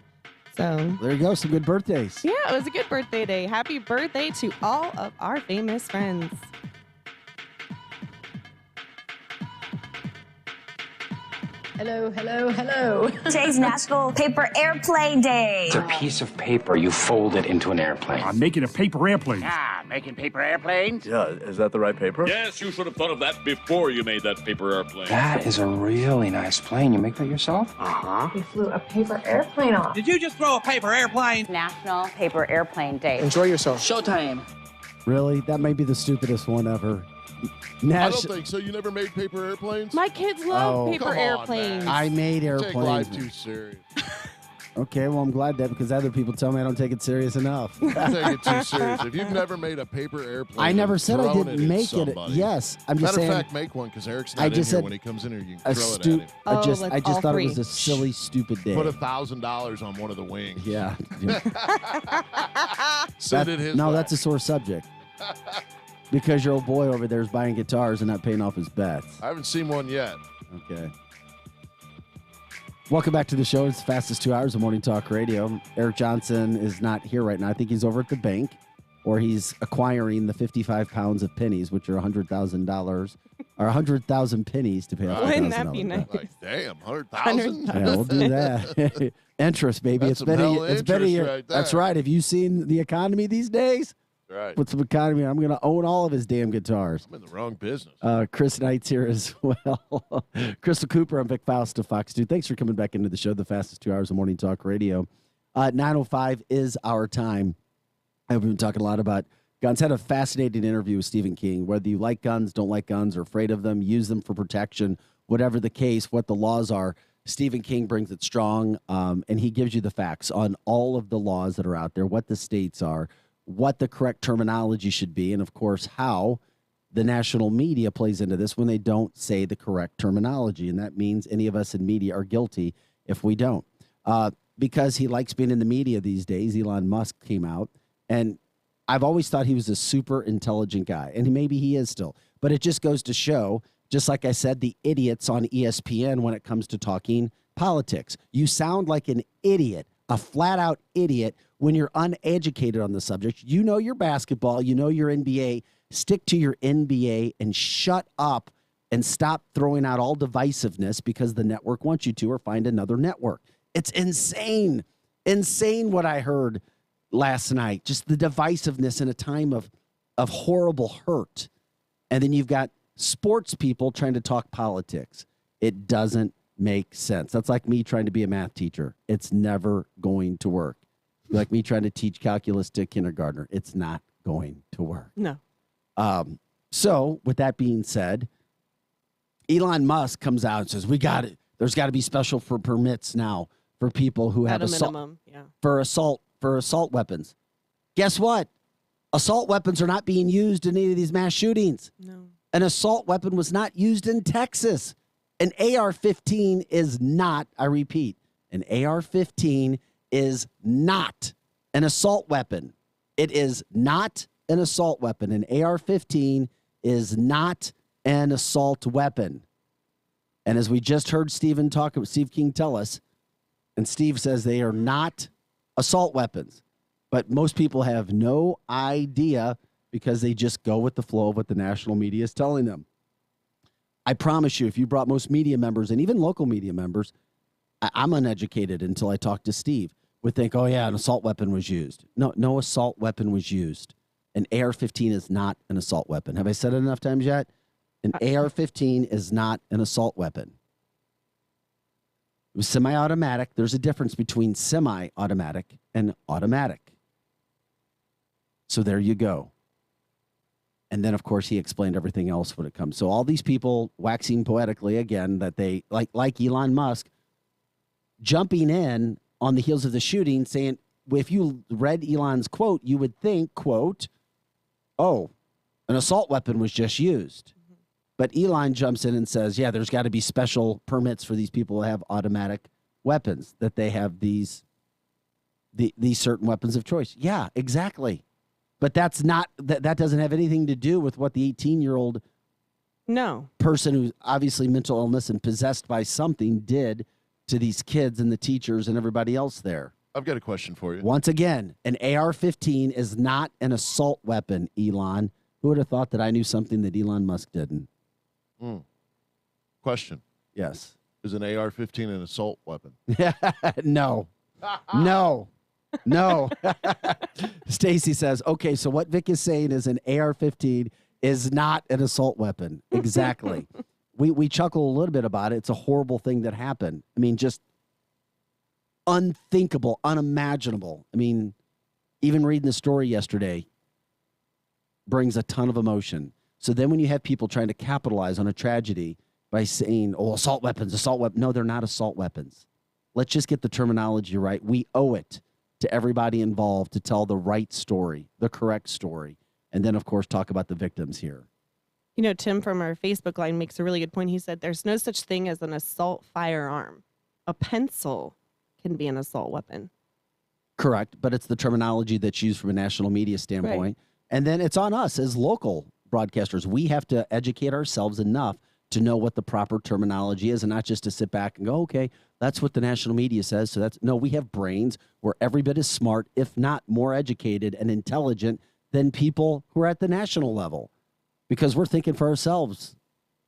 So there you go. Some good birthdays. Yeah, it was a good birthday day. Happy birthday to all of our famous friends. Hello, hello, hello. Today's National Paper Airplane Day. It's a piece of paper. You fold it into an airplane. I'm making a paper airplane. Ah, making paper airplanes? Yeah, is that the right paper? Yes, you should have thought of that before you made that paper airplane. That is a really nice plane. You make that yourself? Uh-huh. We flew a paper airplane off. Did you just throw a paper airplane? National Paper Airplane Day. Enjoy yourself. Showtime. Really? That may be the stupidest one ever. I don't think so. You never made paper airplanes? My kids love paper come on, airplanes. man. I made You Take airplanes. life too serious. Okay, well, I'm glad that because other people tell me I don't take it serious enough. You take it too serious. If you've never made a paper airplane, I never said I thrown didn't at make it. somebody. Yes, I'm just Matter saying. of fact, make one because Eric's not I in just here. said When he comes in here, you a can throw it at stu- him. I just let's all thought three. it was a silly, stupid day. Put $1,000 on one of the wings. Yeah. Send it his way. That's a sore subject. Because your old boy over there is buying guitars and not paying off his bets. I haven't seen one yet. Okay. Welcome back to the show. It's the fastest 2 hours of Morning Talk Radio. Eric Johnson is not here right now. I think he's over at the bank, or he's acquiring the 55 pounds of pennies, which are $100,000, or 100,000 pennies to pay off. Wouldn't that be nice? Like, damn, 100,000? Yeah, we'll do that. Interest, baby. That's It's been some hell it's been a interest year. right That's there. right. Have you seen the economy these days? Right. With some economy, I'm going to own all of his damn guitars. I'm in the wrong business. Chris Knight's here as well. Crystal Cooper, I'm Vic Faust of Fox 2. Thanks for coming back into the show, the fastest 2 hours of Morning Talk Radio. 9:05 is our time. I've been talking a lot about guns. Had a fascinating interview with Stephen King. Whether you like guns, don't like guns, or afraid of them, use them for protection, whatever the case, what the laws are, Stephen King brings it strong, and he gives you the facts on all of the laws that are out there, what the states are, what the correct terminology should be, and of course, how the national media plays into this when they don't say the correct terminology. And that means any of us in media are guilty if we don't. Because he likes being in the media these days, Elon Musk came out, and I've always thought he was a super intelligent guy, and maybe he is still. But it just goes to show, just like I said, the idiots on ESPN when it comes to talking politics. You sound like an idiot, a flat-out idiot, when you're uneducated on the subject. You know your basketball, you know your NBA. Stick to your NBA and shut up and stop throwing out all divisiveness because the network wants you to, or find another network. It's insane. Insane what I heard last night. Just the divisiveness in a time of horrible hurt. And then you've got sports people trying to talk politics. It doesn't make sense. That's like me trying to be a math teacher. It's never going to work. Like me trying to teach calculus to a kindergartner. It's not going to work. No. So with that being said, Elon Musk comes out and says, we got it. There's got to be special for permits now for people who have assault for assault weapons. Guess what? Assault weapons are not being used in any of these mass shootings. No. An assault weapon was not used in Texas. An AR-15 is not, I repeat, an AR-15 is not an assault weapon. It is not an assault weapon. An AR-15 is not an assault weapon. And as we just heard Steve King tell us, and Steve says they are not assault weapons. But most people have no idea because they just go with the flow of what the national media is telling them. I promise you, if you brought most media members and even local media members, I'm uneducated until I talk to Steve, would think, oh, yeah, an assault weapon was used. No assault weapon was used. An AR-15 is not an assault weapon. Have I said it enough times yet? An AR-15 is not an assault weapon. It was semi-automatic. There's a difference between semi-automatic and automatic. So there you go. And then, of course, he explained everything else when it comes. So all these people waxing poetically again that they, like Elon Musk, jumping in on the heels of the shooting, saying, if you read Elon's quote, you would think, quote, oh, an assault weapon was just used. Mm-hmm. But Elon jumps in and says, yeah, there's got to be special permits for these people who have automatic weapons, that they have these certain weapons of choice. Yeah, exactly. But that's not that doesn't have anything to do with what the 18-year-old person who's obviously mental illness and possessed by something did to these kids and the teachers and everybody else there. I've got a question for you. Once again, an AR-15 is not an assault weapon, Elon. Who would have thought that I knew something that Elon Musk didn't? Question. Yes. Is an AR-15 an assault weapon? No. No. No. Stacy says, okay, so what Vic is saying is an AR-15 is not an assault weapon. Exactly. We chuckle a little bit about it. It's a horrible thing that happened. I mean, just unthinkable, unimaginable. I mean, even reading the story yesterday brings a ton of emotion. So then when you have people trying to capitalize on a tragedy by saying, oh, assault weapons. No, they're not assault weapons. Let's just get the terminology right. We owe it to everybody involved to tell the right story, the correct story, and then, of course, talk about the victims here. You know, Tim from our Facebook line makes a really good point. He said there's no such thing as an assault firearm. A pencil can be an assault weapon. Correct, but it's the terminology that's used from a national media standpoint. Right. And then it's on us as local broadcasters. We have to educate ourselves enough to know what the proper terminology is and not just to sit back and go, okay, that's what the national media says. So no, we have brains. We're every bit as smart, if not more educated and intelligent than people who are at the national level, because we're thinking for ourselves.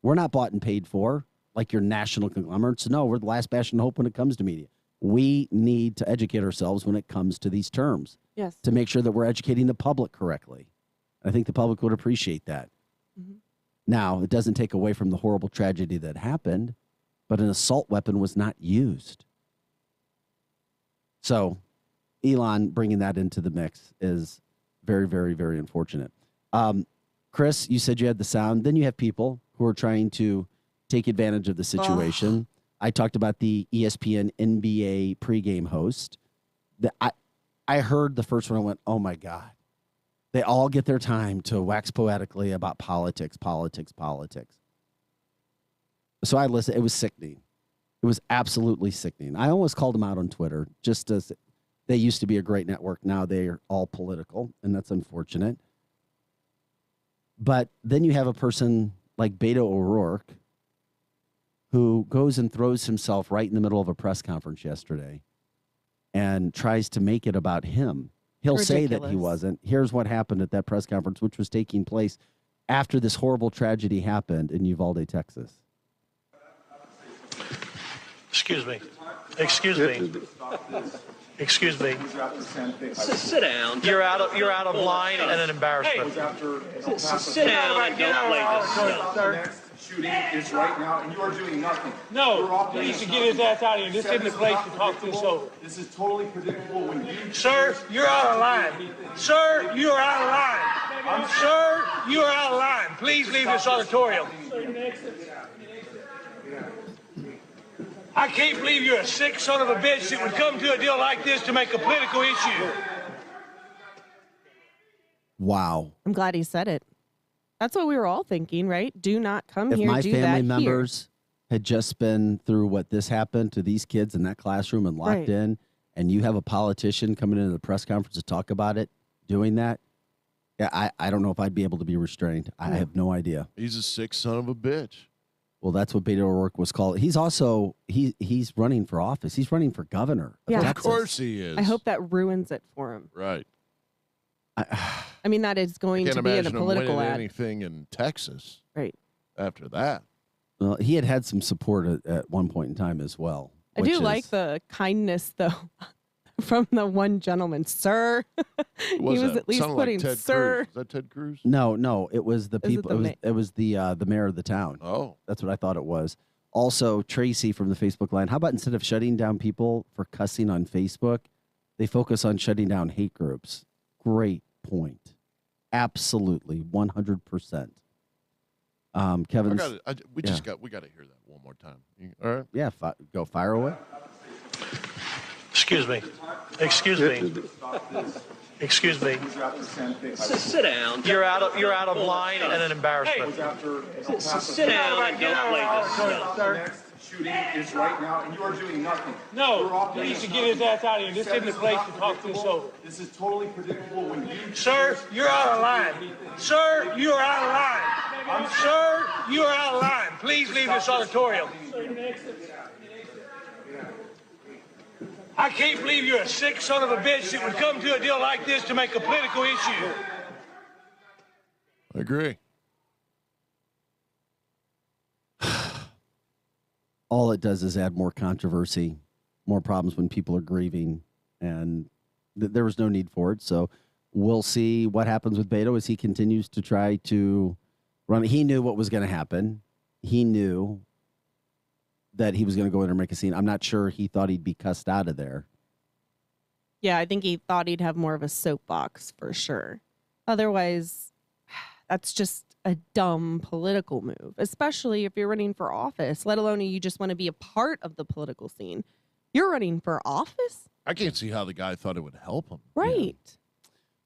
We're not bought and paid for like your national conglomerates. No, we're the last bastion of hope when it comes to media. We need to educate ourselves when it comes to these terms. Yes. To make sure that we're educating the public correctly. I think the public would appreciate that. Mm-hmm. Now, it doesn't take away from the horrible tragedy that happened, but an assault weapon was not used. So, Elon bringing that into the mix is very, very, very unfortunate. Chris, you said you had the sound. Then you have people who are trying to take advantage of the situation. I talked about the ESPN NBA pregame host. I heard the first one. I went, oh, my God. They all get their time to wax poetically about politics. So I listened. It was sickening. It was absolutely sickening. I almost called them out on Twitter, just as they used to be a great network. Now they're all political, and that's unfortunate. But then you have a person like Beto O'Rourke who goes and throws himself right in the middle of a press conference yesterday and tries to make it about him. He'll say that he wasn't. Here's what happened at that press conference, which was taking place after this horrible tragedy happened in Uvalde, Texas. Excuse me. Excuse me. Excuse me. Sit down. You're out of line and an embarrassment. Sit down and don't play this stuff. shooting is right now, and you are doing nothing. No, he needs to get his ass out of here. This isn't the place to talk this over. This is totally predictable when you... Sir, you're out of line. Sir, you are out of line. Sir, you are out of line. Please leave this auditorium. I can't believe you're a sick son of a bitch that would come to a deal like this to make a political issue. Wow. I'm glad he said it. That's what we were all thinking, right? Do not come If here. my do family that members had just been through what this happened to these kids in that classroom and locked Right. in, and you have a politician coming into the press conference to talk about it, doing that, yeah, I don't know if I'd be able to be restrained. I have no idea. He's a sick son of a bitch. Well, that's what Beto O'Rourke was called. He's also he's running for office. He's running for governor. Yeah. Of Texas. course he is. I hope that ruins it for him. Right. I mean, that is going Can't to be in a imagine him political winning ad. anything in Texas. Right. After that. Well, he had some support at one point in time as well. I do like the kindness, though, from the one gentleman, sir. He was at least Sounded putting like Ted sir. Cruz. Is that Ted Cruz? No, it was the Is it people. the It was the mayor of the town. Oh, that's what I thought it was. Also, Tracy from the Facebook line. How about instead of shutting down people for cussing on Facebook, they focus on shutting down hate groups? Great point. Absolutely, 100%. Kevin's. We got to hear that one more time. All right. Yeah, go fire away. Excuse me. Excuse me. Excuse me. Sit down. You're out of line and an embarrassment. Sit down and don't play this stuff. Shooting is right now, and you are doing nothing. No, he needs to get his ass out of here. This isn't the place to talk this over. This is totally predictable when you... Sir, you're out of line. Sir, you are out of line. Sir, you are out of line. Please leave this auditorium. I can't believe you're a sick son of a bitch that would come to a deal like this to make a political issue. I agree. All it does is add more controversy, more problems when people are grieving, and there was no need for it. So we'll see what happens with Beto as he continues to try to run. He knew what was going to happen. He knew that he was going to go in and make a scene. I'm not sure he thought he'd be cussed out of there. Yeah, I think he thought he'd have more of a soapbox for sure. Otherwise, that's just a dumb political move, especially if you're running for office, let alone you just want to be a part of the political scene. You're running for office? I can't see how the guy thought it would help him. Right.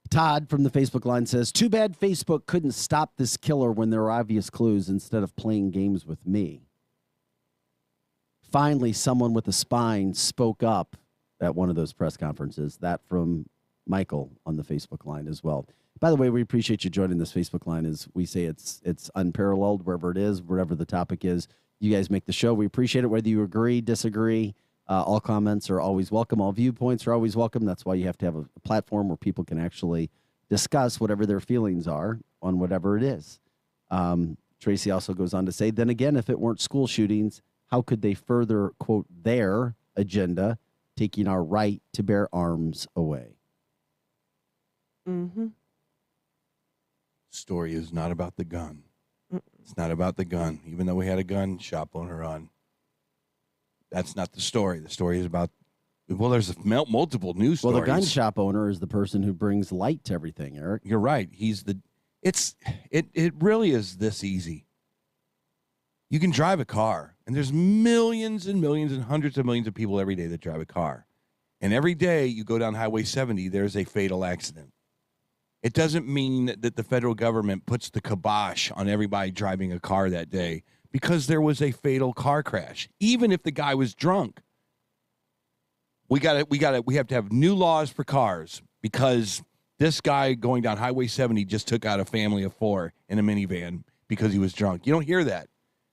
Todd from the Facebook line says, too bad Facebook couldn't stop this killer when there were obvious clues instead of playing games with me. Finally, someone with a spine spoke up at one of those press conferences. That from Michael on the Facebook line as well. By the way, we appreciate you joining this Facebook line. As we say, it's unparalleled wherever it is, wherever the topic is. You guys make the show. We appreciate it, whether you agree, disagree. All comments are always welcome. All viewpoints are always welcome. That's why you have to have a platform where people can actually discuss whatever their feelings are on whatever it is. Tracy also goes on to say, then again, if it weren't school shootings, how could they further, quote, their agenda, taking our right to bear arms away? Mm-hmm. Story is not about the gun. It's not about the gun. Even though we had a gun shop owner on, that's not the story. The story is about, well, there's multiple news stories. Well, the gun shop owner is the person who brings light to everything, Eric. You're right. It really is this easy. You can drive a car, and there's millions and millions and hundreds of millions of people every day that drive a car. And every day you go down Highway 70, there's a fatal accident. It doesn't mean that the federal government puts the kibosh on everybody driving a car that day because there was a fatal car crash, even if the guy was drunk. We have to have new laws for cars because this guy going down Highway 70 just took out a family of 4 in a minivan because he was drunk. You don't hear that.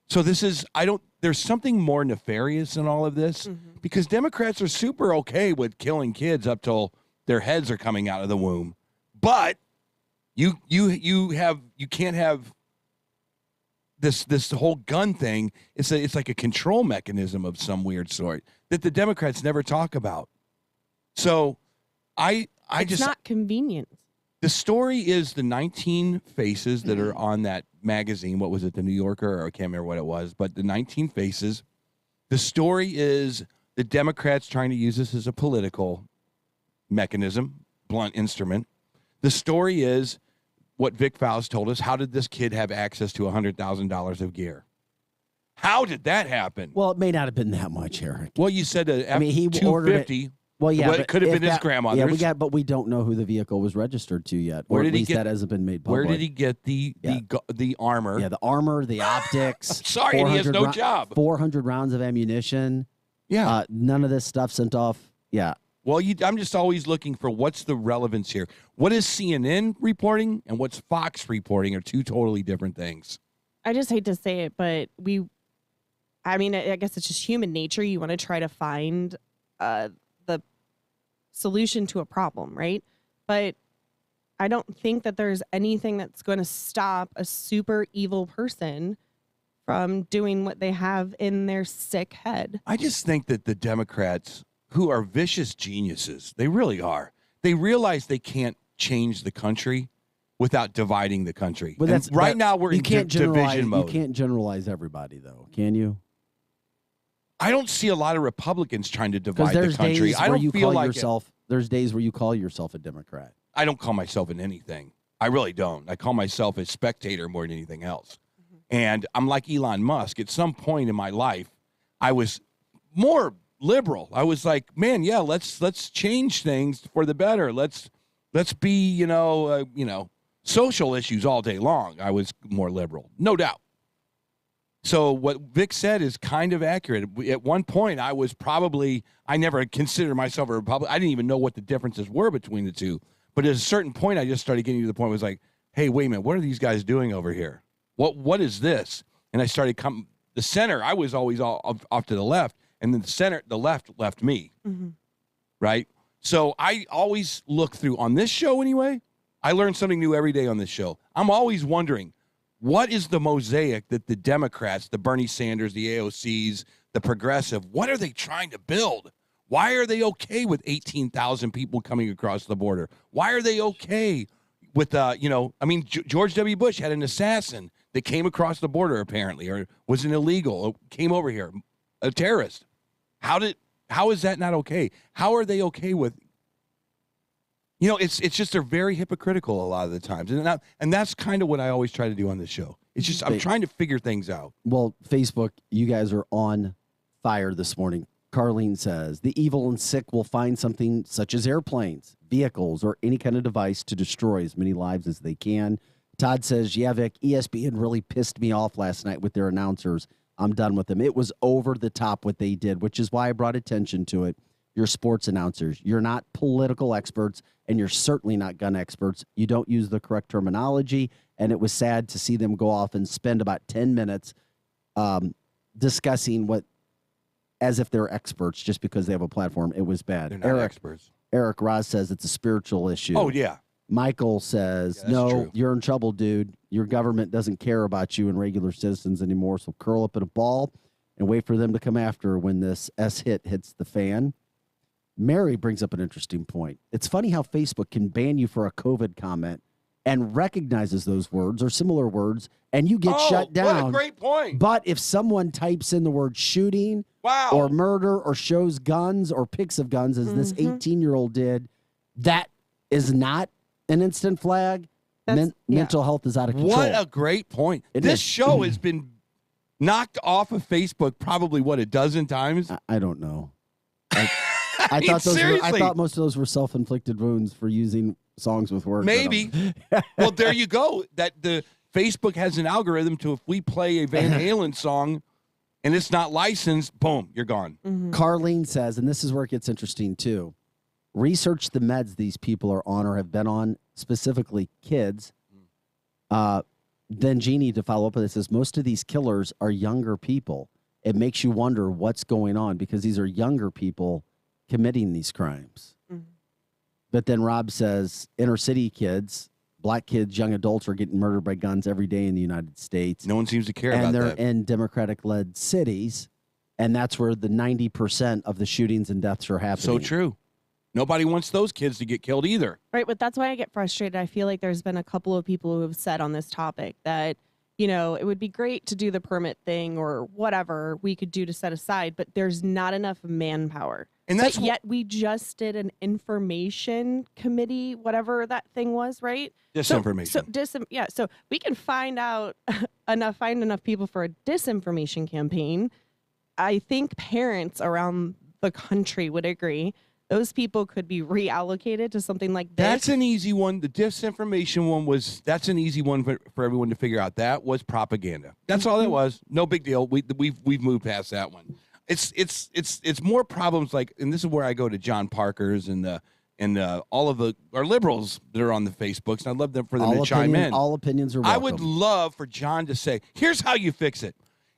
So there's something more nefarious in all of this because Democrats are super okay with killing kids up till their heads are coming out of the womb. But you can't have this whole gun thing. It's like a control mechanism of some weird sort that the Democrats never talk about. So It's not convenient. The story is the 19 faces that are on that magazine. What was it, the New Yorker? Or I can't remember what it was, but the 19 faces. The story is the Democrats trying to use this as a political mechanism, blunt instrument. The story is what Vic Faust told us. How did this kid have access to $100,000 of gear? How did that happen? Well, it may not have been that much, Eric. Well, you said he ordered it. $250. Well, yeah, but it could have been his grandmother's. Yeah, but we don't know who the vehicle was registered to yet. Or at least that hasn't been made public. Where did he get the armor? Yeah, the armor, the optics. Sorry, he has no job. 400 rounds of ammunition. Yeah. None of this stuff sent off. Yeah. Well, I'm just always looking for what's the relevance here. What is CNN reporting and what's Fox reporting are two totally different things. I just hate to say it, but I guess it's just human nature. You want to try to find the solution to a problem, right? But I don't think that there's anything that's going to stop a super evil person from doing what they have in their sick head. I just think that the Democrats, who are vicious geniuses, they really are. They realize they can't change the country without dividing the country. But now we're in division mode. You can't generalize everybody, though, can you? I don't see a lot of Republicans trying to divide the country. I don't feel like there's days where you call yourself a Democrat. I don't call myself in anything. I really don't. I call myself a spectator more than anything else. And I'm like Elon Musk. At some point in my life, I was more liberal. I was like, man, yeah, let's change things for the better. Let's be, social issues all day long. I was more liberal, no doubt. So what Vic said is kind of accurate. At one point, I never considered myself a Republican. I didn't even know what the differences were between the two. But at a certain point, I just started getting to the point where it was like, hey, wait a minute, what are these guys doing over here? What is this? And I started the center, I was always off to the left, and then the left left me, right? So I always look through, on this show anyway, I learn something new every day on this show. I'm always wondering, what is the mosaic that the Democrats, the Bernie Sanders, the AOCs, the progressive, what are they trying to build? Why are they okay with 18,000 people coming across the border? Why are they okay with, George W. Bush had an assassin that came across the border apparently, or was an illegal, came over here, a terrorist. How is that not okay? How are they okay with, it's just they're very hypocritical a lot of the times. And that's kind of what I always try to do on this show. It's just I'm trying to figure things out. Well, Facebook, you guys are on fire this morning. Carlene says, the evil and sick will find something such as airplanes, vehicles, or any kind of device to destroy as many lives as they can. Todd says, yeah, Vic, ESPN really pissed me off last night with their announcers. I'm done with them. It was over the top what they did, which is why I brought attention to it. You're sports announcers. You're not political experts, and you're certainly not gun experts. You don't use the correct terminology, and it was sad to see them go off and spend about 10 minutes discussing as if they're experts just because they have a platform. It was bad. They're not experts. Eric Ross says it's a spiritual issue. Oh, yeah. Michael says, no, you're in trouble, dude. Your government doesn't care about you and regular citizens anymore, so curl up in a ball and wait for them to come after when this hit hits the fan. Mary brings up an interesting point. It's funny how Facebook can ban you for a COVID comment and recognizes those words or similar words, and you get shut down. What a great point. But if someone types in the word shooting or murder or shows guns or pics of guns, as this 18-year-old did, that is not an instant flag. Mental health is out of control. What a great point. This show has been knocked off of Facebook probably, a dozen times? I don't know. I thought most of those were self-inflicted wounds for using songs with words. Maybe. Well, there you go. That the Facebook has an algorithm to, if we play a Van Halen song and it's not licensed, boom, you're gone. Carlene says, and this is where it gets interesting too, research the meds these people are on or have been on, specifically kids. Then Jeannie, to follow up with this, says most of these killers are younger people. It makes you wonder what's going on because these are younger people committing these crimes. But then Rob says inner city kids, black kids, young adults are getting murdered by guns every day in the United States. No one seems to care about that. And they're in Democratic-led cities, and that's where the 90% of the shootings and deaths are happening. So true. Nobody wants those kids to get killed either. Right, but that's why I get frustrated. I feel like there's been a couple of people who have said on this topic that, it would be great to do the permit thing or whatever we could do to set aside, but there's not enough manpower. And that's yet we just did an information committee, whatever that thing was, right? Disinformation. So we can find out find enough people for a disinformation campaign. I think parents around the country would agree. Those people could be reallocated to something like this. That's an easy one. The disinformation one that's an easy one for everyone to figure out. That was propaganda. That's all that was. No big deal. We've moved past that one. It's more problems like, and this is where I go to John Parker's and all of our liberals that are on the Facebooks, and I'd love them for them to chime in. All opinions are welcome. I would love for John to say, here's how you fix it.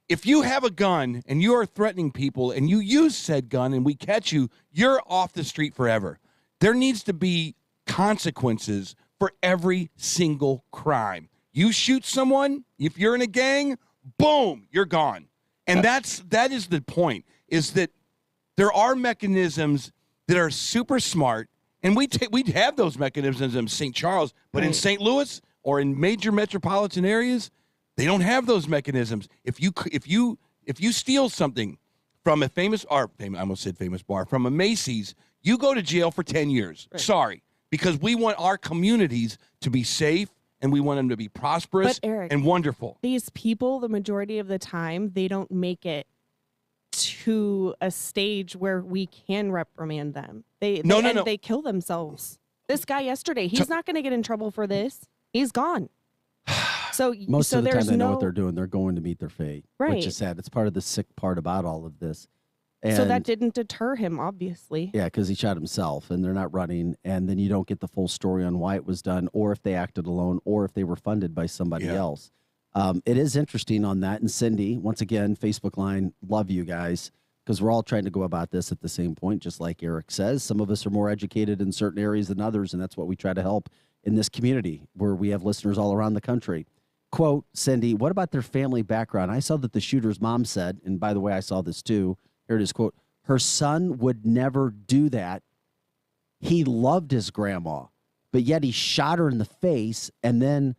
If you have a gun and you are threatening people and you use said gun and we catch you, you're off the street forever. There needs to be consequences for every single crime. You shoot someone, if you're in a gang, boom, you're gone. And that is the point, is that there are mechanisms that are super smart, and we'd have those mechanisms in St. Charles, but in St. Louis or in major metropolitan areas, they don't have those mechanisms. If you steal something from a I almost said famous bar, from a Macy's, you go to jail for 10 years. Right. Sorry, because we want our communities to be safe and we want them to be prosperous and wonderful. These people, the majority of the time, they don't make it to a stage where we can reprimand them. They kill themselves. This guy yesterday, he's not going to get in trouble for this. He's gone. So most of the time they know what they're doing. They're going to meet their fate, right. Which is sad. It's part of the sick part about all of this. And so that didn't deter him, obviously. Yeah, because he shot himself, and they're not running, and then you don't get the full story on why it was done, or if they acted alone, or if they were funded by somebody else. It is interesting on that. And Cindy, once again, Facebook line, love you guys, because we're all trying to go about this at the same point, just like Eric says. Some of us are more educated in certain areas than others, and that's what we try to help in this community, where we have listeners all around the country. Quote, Cindy, what about their family background? I saw that the shooter's mom said, and by the way, I saw this too. Here it is, quote, her son would never do that. He loved his grandma, but yet he shot her in the face and then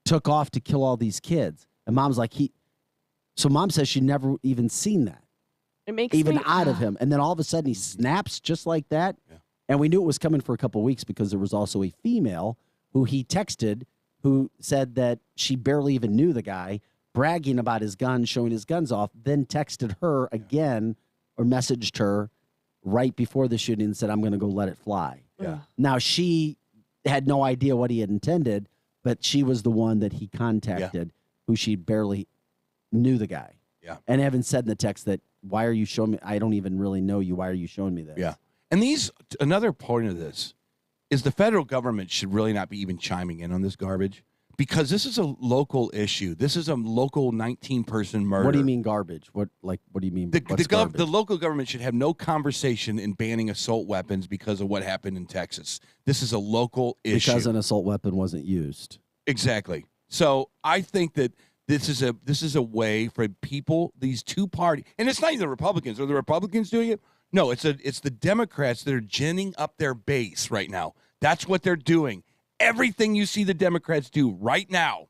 took off to kill all these kids. And mom's like, so mom says she never even seen that. It makes even out of him. And then all of a sudden he snaps just like that. Yeah. And we knew it was coming for a couple of weeks because there was also a female who he texted who said that she barely even knew the guy, bragging about his gun, showing his guns off, then texted her again or messaged her right before the shooting and said, I'm going to go let it fly. Yeah. Now, she had no idea what he had intended, but she was the one that he contacted who she barely knew the guy. Yeah. And Evan said in the text that, why are you showing me? I don't even really know you. Why are you showing me this? Yeah. And another point of this is the federal government should really not be even chiming in on this garbage, because this is a local issue. This is a local 19-person murder. What do you mean garbage? What do you mean? The local government should have no conversation in banning assault weapons because of what happened in Texas. This is a local issue. Because an assault weapon wasn't used. Exactly. So I think that this is a way for people, these two parties, and it's not even the Republicans. Are the Republicans doing it? No, it's the Democrats that are ginning up their base right now. That's what they're doing. Everything you see the Democrats do right now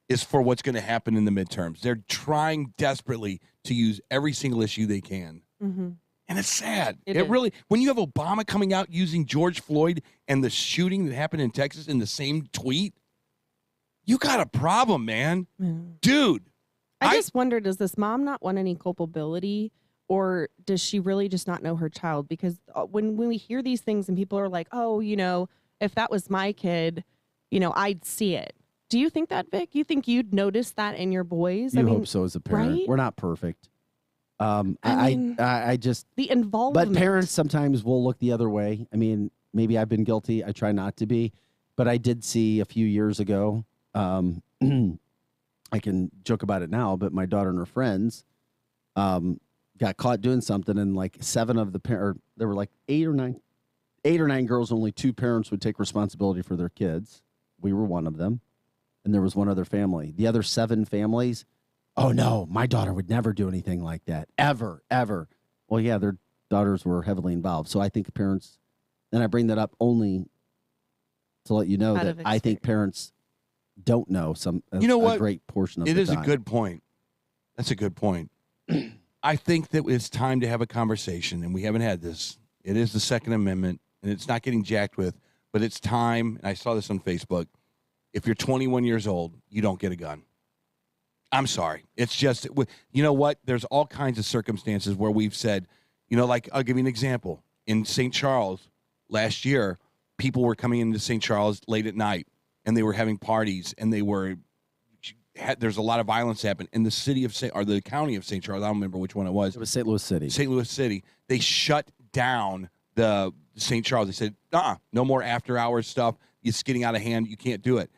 is for what's going to happen in the midterms. They're trying desperately to use every single issue they can. Mm-hmm. And it's sad. It really, when you have Obama coming out using George Floyd and the shooting that happened in Texas in the same tweet, you got a problem, man. Dude. I just wonder, does this mom not want any culpability, or does she really just not know her child? Because when we hear these things and people are like, oh, if that was my kid, I'd see it. Do you think that, Vic? You think you'd notice that in your boys? You hope so as a parent. Right? We're not perfect. I just the involvement. But parents sometimes will look the other way. I mean, maybe I've been guilty. I try not to be, but I did see a few years ago. I can joke about it now, but my daughter and her friends got caught doing something, and like 7 of the parents, there were like 8 or 9 girls. Only 2 parents would take responsibility for their kids. We were one of them, and there was one other family. The other 7 families, oh no, my daughter would never do anything like that, ever. Well, yeah, their daughters were heavily involved, so I think parents And I bring that up only to let you know Out that of I think parents don't know a great portion of it the is time. a good point. That's a good point. I think that it's time to have a conversation, and we haven't had this. It is the Second Amendment, and it's not getting jacked with, but it's time, and I saw this on Facebook, if you're 21 years old, you don't get a gun. I'm sorry. It's just, you know what? There's all kinds of circumstances where we've said, like, I'll give you an example. In St. Charles last year, people were coming into St. Charles late at night, and they were having parties, and there's a lot of violence happened in the city of the county of St. Charles. I don't remember which one it was. It was St. Louis City. St. Louis City. They shut down the St. Charles. They said, no more after hours stuff. It's getting out of hand. You can't do it.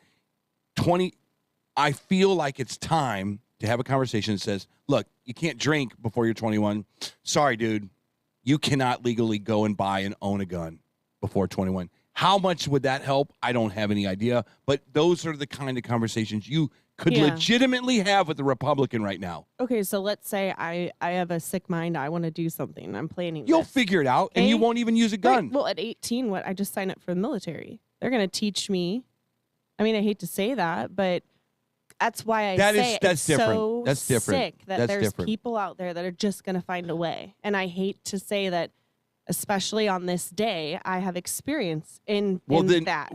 I feel like it's time to have a conversation that says, look, you can't drink before you're 21. Sorry, dude. You cannot legally go and buy and own a gun before 21. How much would that help? I don't have any idea. But those are the kind of conversations you could legitimately have with the Republican right now. Okay, so let's say I have a sick mind. I want to do something. I'm planning. You'll figure it out, and you won't even use a gun. Right. Well, at 18, I just signed up for the military. They're going to teach me. I mean, I hate to say that, but that's why it's different. So That's different. sick that That's there's different. people out there that are just going to find a way. And I hate to say that, especially on this day, I have experience in that.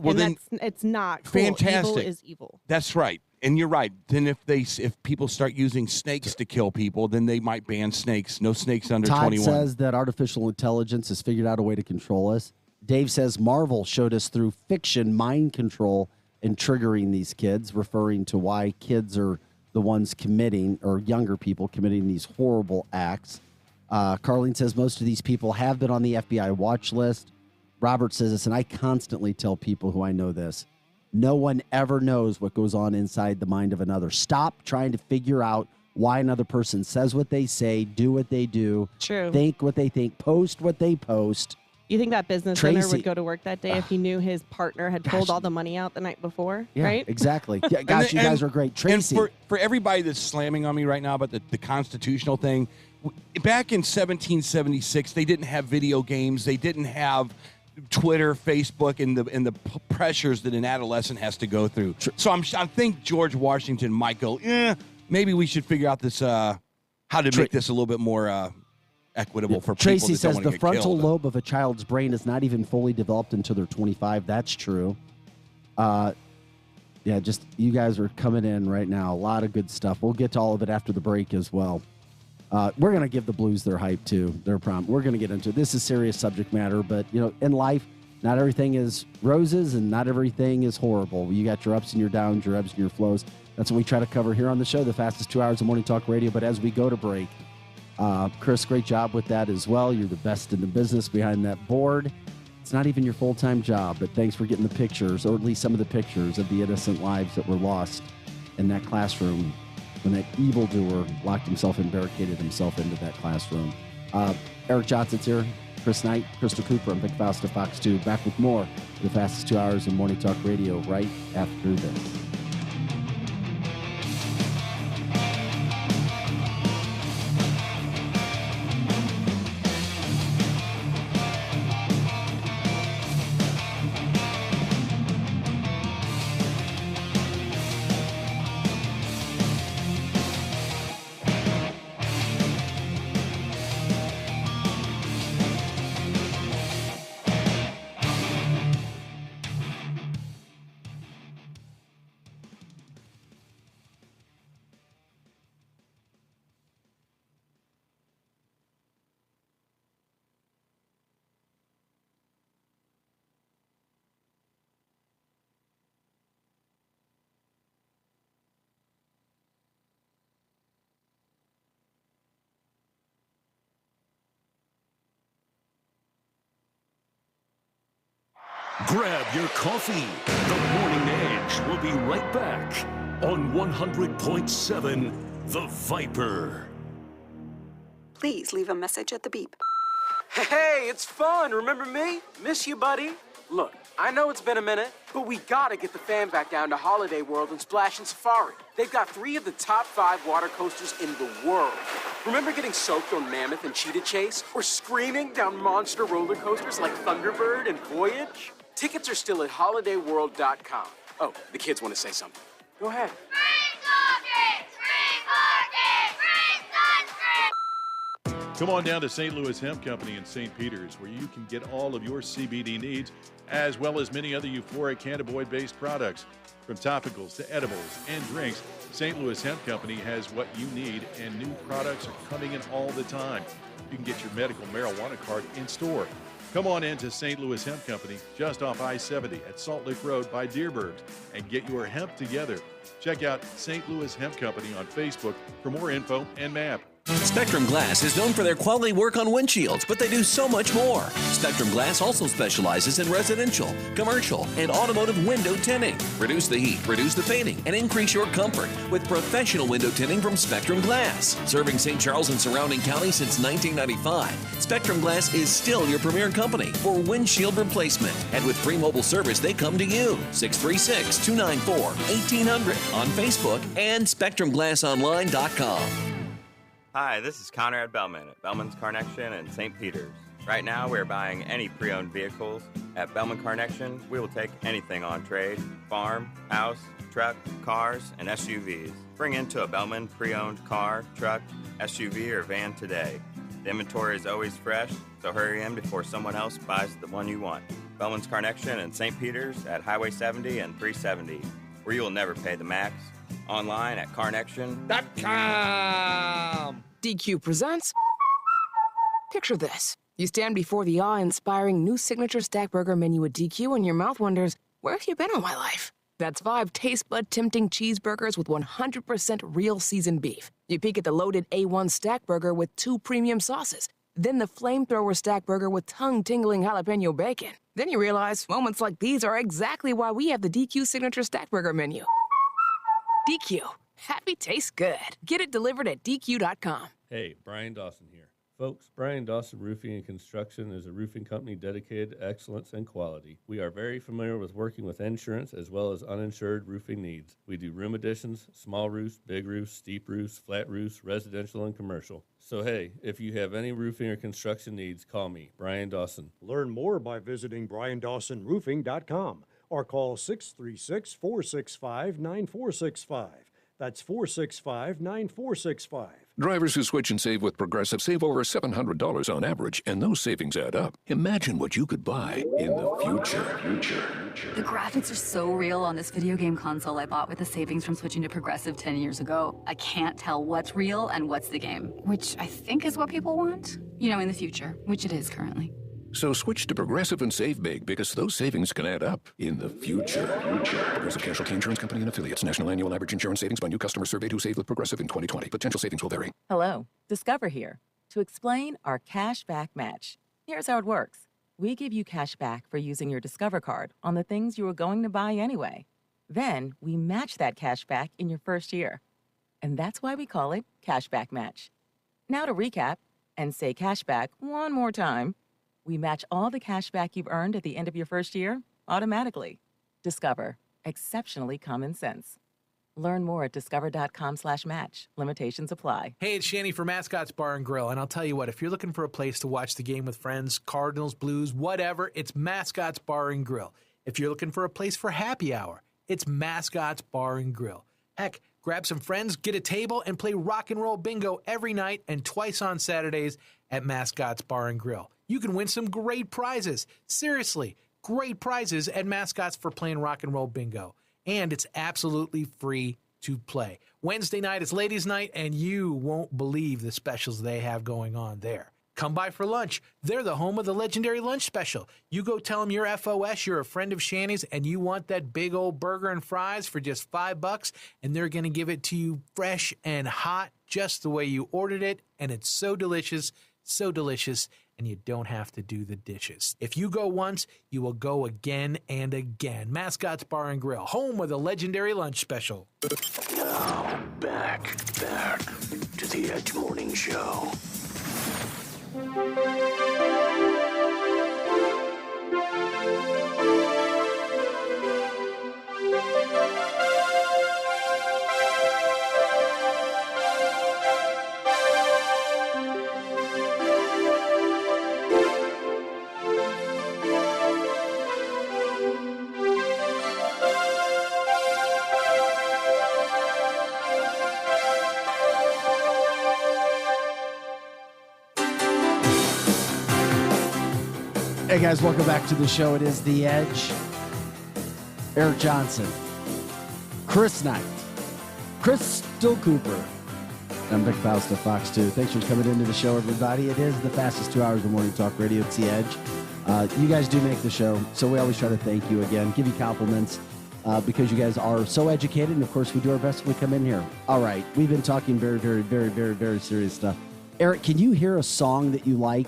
It's not cool. Fantastic. Evil is evil. That's right. And you're right. Then if people start using snakes to kill people, then they might ban snakes. No snakes under Todd 21. says that artificial intelligence has figured out a way to control us. Dave says Marvel showed us through fiction mind control and triggering these kids, referring to why kids are the ones committing, or younger people committing these horrible acts. Carlene says most of these people have been on the FBI watch list. Robert says this, and I constantly tell people who I know this. No one ever knows what goes on inside the mind of another. Stop trying to figure out why another person says what they say, do what they do, think what they think, post what they post. You think that business owner would go to work that day if he knew his partner had pulled all the money out the night before, Yeah, right? exactly. Yeah, gosh, you guys are great. Tracy. And for everybody that's slamming on me right now about the constitutional thing, back in 1776, they didn't have video games. They didn't have Twitter, Facebook, and the pressures that an adolescent has to go through. So I think George Washington might go, maybe we should figure out this how to make this a little bit more equitable for people. Tracy that says don't the wanna get frontal killed. lobe of a child's brain is not even fully developed until they're 25. That's true. Just you guys are coming in right now. A lot of good stuff. We'll get to all of it after the break as well. We're going to give the Blues their hype too. Their prom. We're going to get into it. This is serious subject matter, but in life, not everything is roses and not everything is horrible. You got your ups and your downs, your ebbs and your flows. That's what we try to cover here on the show, the fastest 2 hours of morning talk radio. But as we go to break, Chris, great job with that as well. You're the best in the business behind that board. It's not even your full-time job, but thanks for getting the pictures, or at least some of the pictures of the innocent lives that were lost in that classroom when that evildoer locked himself and barricaded himself into that classroom. Eric Johnson's here, Chris Knight, Crystal Cooper, and Vic Faust of Fox 2. Back with more of the fastest 2 hours of morning talk radio right after this. Grab your coffee. The Morning Edge will be right back on 100.7 The Viper. Please leave a message at the beep. Hey, it's fun. Remember me? Miss you, buddy. Look, I know it's been a minute, but we gotta get the fam back down to Holiday World and Splash and Safari. They've got 3 of the top 5 water coasters in the world. Remember getting soaked on Mammoth and Cheetah Chase? Or screaming down monster roller coasters like Thunderbird and Voyage? Tickets are still at holidayworld.com. Oh, the kids want to say something. Go ahead. Come on down to St. Louis Hemp Company in St. Peters, where you can get all of your CBD needs, as well as many other euphoric cannabinoid-based products. From topicals to edibles and drinks, St. Louis Hemp Company has what you need, and new products are coming in all the time. You can get your medical marijuana card in store. Come on in to St. Louis Hemp Company, just off I-70 at Salt Lick Road by Deerbergs, and get your hemp together. Check out St. Louis Hemp Company on Facebook for more info and map. Spectrum Glass is known for their quality work on windshields, but they do so much more. Spectrum Glass also specializes in residential, commercial, and automotive window tinting. Reduce the heat, reduce the fading, and increase your comfort with professional window tinting from Spectrum Glass. Serving St. Charles and surrounding counties since 1995, Spectrum Glass is still your premier company for windshield replacement. And with free mobile service, they come to you. 636-294-1800 on Facebook and SpectrumGlassOnline.com. Hi, this is Conrad Bellman at Bellman's Carnection in St. Peters. Right now, we're buying any pre-owned vehicles. At Bellman Carnection, we will take anything on trade: farm, house, truck, cars, and SUVs. Bring into a Bellman pre-owned car, truck, SUV, or van today. The inventory is always fresh, so hurry in before someone else buys the one you want. Bellman's Carnection in St. Peters at Highway 70 and 370, where you will never pay the max. Online at carnection.com. DQ presents. Picture this. You stand before the awe-inspiring new signature stack burger menu at DQ and your mouth wonders, where have you been all my life? That's 5 taste bud tempting cheeseburgers with 100% real seasoned beef. You peek at the loaded A1 stack burger with 2 premium sauces. Then the flamethrower stack burger with tongue-tingling jalapeno bacon. Then you realize moments like these are exactly why we have the DQ signature stack burger menu. DQ. Happy tastes good. Get it delivered at DQ.com. Hey, Brian Dawson here. Folks, Brian Dawson Roofing and Construction is a roofing company dedicated to excellence and quality. We are very familiar with working with insurance as well as uninsured roofing needs. We do room additions, small roofs, big roofs, steep roofs, flat roofs, residential and commercial. So hey, if you have any roofing or construction needs, call me, Brian Dawson. Learn more by visiting BrianDawsonRoofing.com or call 636-465-9465. That's 465-9465. Drivers who switch and save with Progressive save over $700 on average, and those savings add up. Imagine what you could buy in the future. The graphics are so real on this video game console I bought with the savings from switching to Progressive 10 years ago. I can't tell what's real and what's the game, which I think is what people want. You know, in the future, which it is currently. So switch to Progressive and save big, because those savings can add up in the future. Progressive Casualty Insurance Company and Affiliates. National annual average insurance savings by new customers surveyed who saved with Progressive in 2020. Potential savings will vary. Hello, Discover here to explain our cash back match. Here's how it works. We give you cash back for using your Discover card on the things you were going to buy anyway. Then we match that cash back in your first year. And that's why we call it Cash Back Match. Now to recap and say cash back one more time. We match all the cash back you've earned at the end of your first year automatically. Discover. Exceptionally common sense. Learn more at discover.com/match. Limitations apply. Hey, it's Shanny for Mascots Bar and Grill, and I'll tell you what, if you're looking for a place to watch the game with friends, Cardinals, Blues, whatever, it's Mascots Bar and Grill. If you're looking for a place for happy hour, it's Mascots Bar and Grill. Heck, grab some friends, get a table, and play rock and roll bingo every night and twice on Saturdays at Mascots Bar and Grill. You can win some great prizes. Seriously, great prizes at Mascots for playing rock and roll bingo. And it's absolutely free to play. Wednesday night is ladies' night, and you won't believe the specials they have going on there. Come by for lunch. They're the home of the legendary lunch special. You go tell them you're FOS, you're a friend of Shanny's, and you want that big old burger and fries for just $5, and they're going to give it to you fresh and hot, just the way you ordered it, and it's so delicious, and you don't have to do the dishes. If you go once, you will go again and again. Mascots Bar and Grill, home of the legendary lunch special. Now, back to the Edge Morning Show. guys, welcome back to the show. It is The Edge. Eric Johnson, Chris Knight, Crystal Cooper. I'm Vic Faust of Fox 2. Thanks for coming into the show, everybody. It is the fastest 2 hours of morning talk radio. It's The Edge. You guys do make the show, so we always try to thank you again, give you compliments, because you guys are so educated, and of course we do our best when we come in here. All right, we've been talking very, very, very, very, very serious stuff. Eric, can you hear a song that you like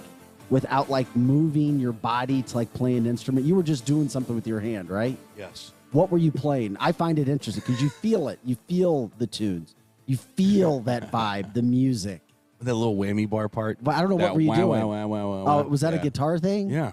without like moving your body to like play an instrument? You were just doing something with your hand, right? Yes. What were you playing? I find it interesting because you feel it. You feel the tunes. You feel that vibe, the music. That little whammy bar part. But I don't know, what were you doing? Oh, was that a guitar thing? Yeah.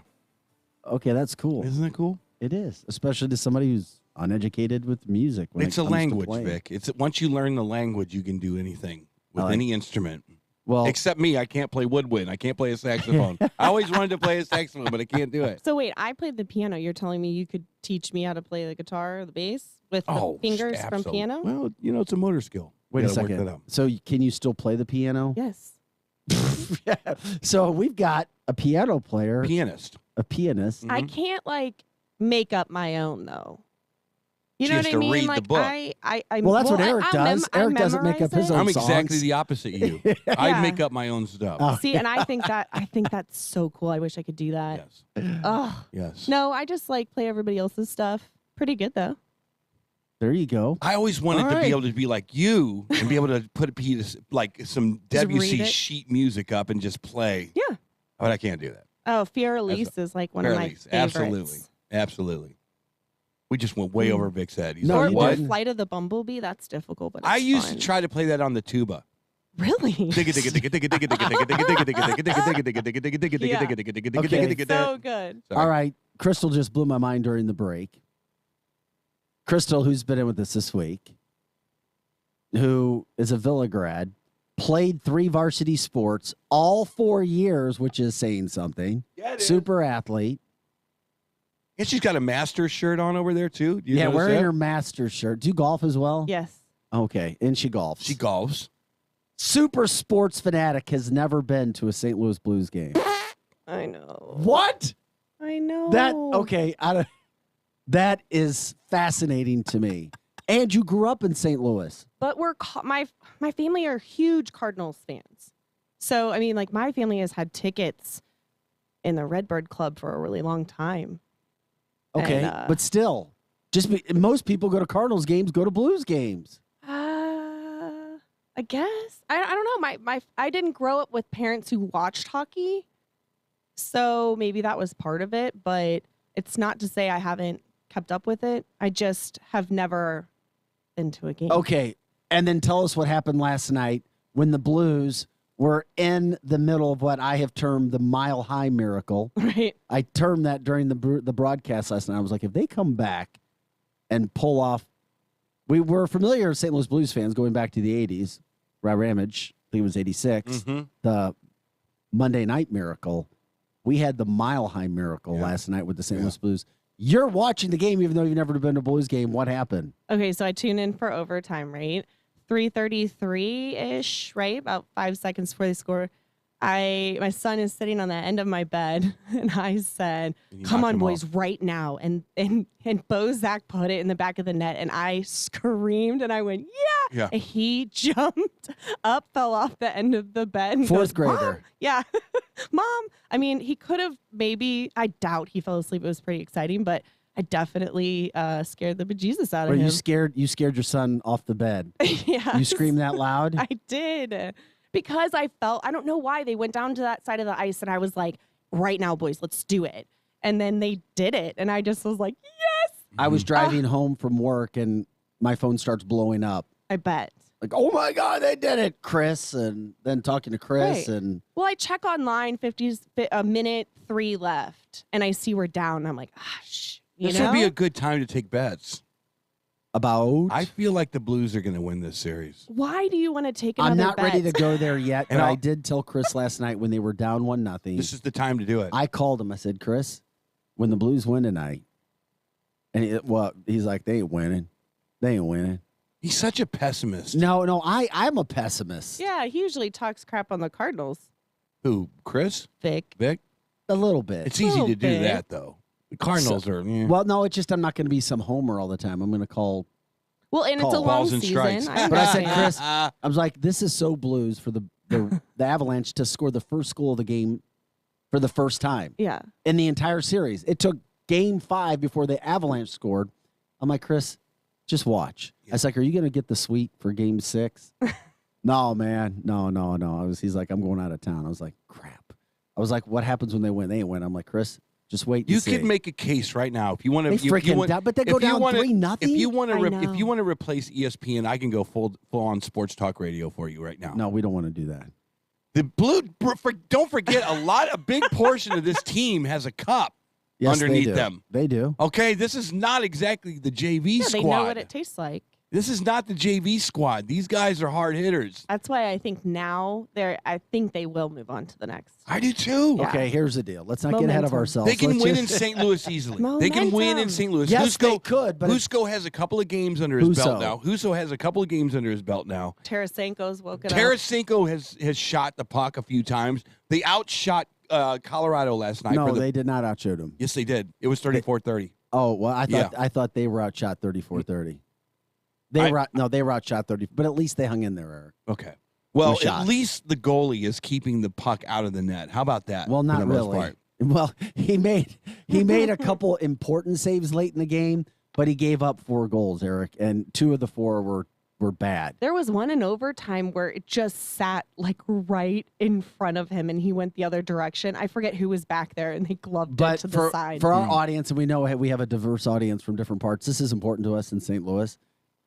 Okay, that's cool. Isn't that cool? It is, especially to somebody who's uneducated with music. It's a language, Vic. It's once you learn the language, you can do anything with any instrument. Well, except me, I can't play woodwind. I can't play a saxophone. I always wanted to play a saxophone, but I can't do it. So wait, I played the piano. You're telling me you could teach me how to play the guitar or the bass with the fingers from piano? Well, it's a motor skill. Wait a second. So can you still play the piano? Yes. Yeah. So we've got a piano player. A pianist. I can't like make up my own though. You She know has what to I mean? read the Like book. Well, that's what Eric does. Eric doesn't make up his own I'm songs. exactly the opposite of you. I Yeah. make up my own stuff. See, and I think that's so cool. I wish I could do that. Yes. Oh. Yes. No, I just like play everybody else's stuff. Pretty good though. There you go. I always wanted to be able to be like you and be able to put a piece like some Just read WC it. sheet music up and just play. Yeah. But I can't do that. Oh, Fear Elise is like one of my favorites. Absolutely. Absolutely. We just went way over Vic's head. He's Or, like, what? Flight of the Bumblebee, that's difficult, but I it's used fun. to try to play that on the tuba. Really? So good. All right. Crystal just blew my mind during the break. Crystal, who's been in with us this week, who is a Villa grad, played 3 varsity sports all 4 years, which is saying something. Yeah, it is. Super athlete. And she's got a Masters shirt on over there, too. Do you Yeah, notice wearing that? her Masters shirt. Do you golf as well? Yes. Okay, and she golfs. She golfs. Super sports fanatic, has never been to a St. Louis Blues game. I know. What? I know. That is fascinating to me. And you grew up in St. Louis. But my family are huge Cardinals fans. So, I mean, like my family has had tickets in the Redbird Club for a really long time. Okay, And, but still, most people go to Cardinals games, go to Blues games. I guess. I don't know. I didn't grow up with parents who watched hockey. So maybe that was part of it, but it's not to say I haven't kept up with it. I just have never been to a game. Okay, and then tell us what happened last night when the Blues were in the middle of what I have termed the Mile High miracle. Right. I termed that during the broadcast last night. I was like, if they come back and pull off, we were familiar with St. Louis Blues fans going back to the 80s. Rob Ramage, I think it was 86. The Monday Night Miracle. We had the Mile High Miracle last night with the St. Louis Blues. You're watching the game even though you've never been to a Blues game. What happened? Okay, so I tune in for overtime, right? 3:33-ish, right? About 5 seconds before they score. My son is sitting on the end of my bed, and I said, "Come on, boys, right now!" And Bozak put it in the back of the net, and I screamed, and I went, "Yeah!" And he jumped up, fell off the end of the bed. And Fourth goes, grader. "Mom!" Yeah, Mom. I mean, he could have maybe. I doubt he fell asleep. It was pretty exciting, but I definitely scared the bejesus out of Or him. you scared your son off the bed. Yeah. You screamed that loud? I did. Because I don't know why they went down to that side of the ice and I was like, right now, boys, let's do it. And then they did it. And I just was like, yes. I was driving home from work and my phone starts blowing up. I bet. Like, oh my God, they did it, Chris. And then talking to Chris Right. and Well, I check online, a minute 3 left. And I see we're down. And I'm like, This would be a good time to take bets. About? I feel like the Blues are going to win this series. Why do you want to take another I'm not bet? ready to go there yet, but And I did tell Chris last night when they were down 1-0. This is the time to do it. I called him. I said, Chris, when the Blues win tonight, and he's like, they ain't winning. They ain't winning. He's such a pessimist. No, I'm a pessimist. Yeah, he usually talks crap on the Cardinals. Who, Chris? Vic. Vic? A little bit. It's easy to do that, though. The Cardinals are. Well, no, it's just I'm not going to be some homer all the time. I'm going to call. Well, and it's a long balls and season. strikes. But I said, Chris, I was like, this is so Blues for the Avalanche to score the first goal of the game for the first time. Yeah. In the entire series. It took game 5 before the Avalanche scored. I'm like, Chris, just watch. I was like, are you going to get the suite for game 6? No, man. No. He's like, I'm going out of town. I was like, crap. I was like, what happens when they win? They ain't win. I'm like, Chris, just wait. You could make a case right now if you want to. They freaking down, but they go down 3-0. If you want to replace ESPN, I can go full on sports talk radio for you right now. No, we don't want to do that. The don't forget, a big portion of this team has a cup underneath them. They do. Okay, this is not exactly the JV squad. They know what it tastes like. This is not the JV squad. These guys are hard hitters. That's why I think now I think they will move on to the next. I do too. Yeah. Okay, here's the deal. Let's not get ahead of ourselves. They can win in St. Louis easily. They can win in St. Louis. Yes, they could. But Husko has a couple of games under his belt now. Huso has a couple of games under his belt now. Tarasenko's woken up. Tarasenko has shot the puck a few times. They outshot Colorado last night. No, they did not outshoot them. Yes, they did. It was 34-30. Oh, well, I thought they were outshot 34-30. They were outshot 30, but at least they hung in there, Eric. Okay. Well, at least the goalie is keeping the puck out of the net. How about that? Well, not really. Well, he made a couple important saves late in the game, but he gave up 4 goals, Eric, and 2 of the 4 were bad. There was one in overtime where it just sat like right in front of him, and he went the other direction. I forget who was back there, and they gloved it to the side. For our audience, and we know we have a diverse audience from different parts, this is important to us in St. Louis.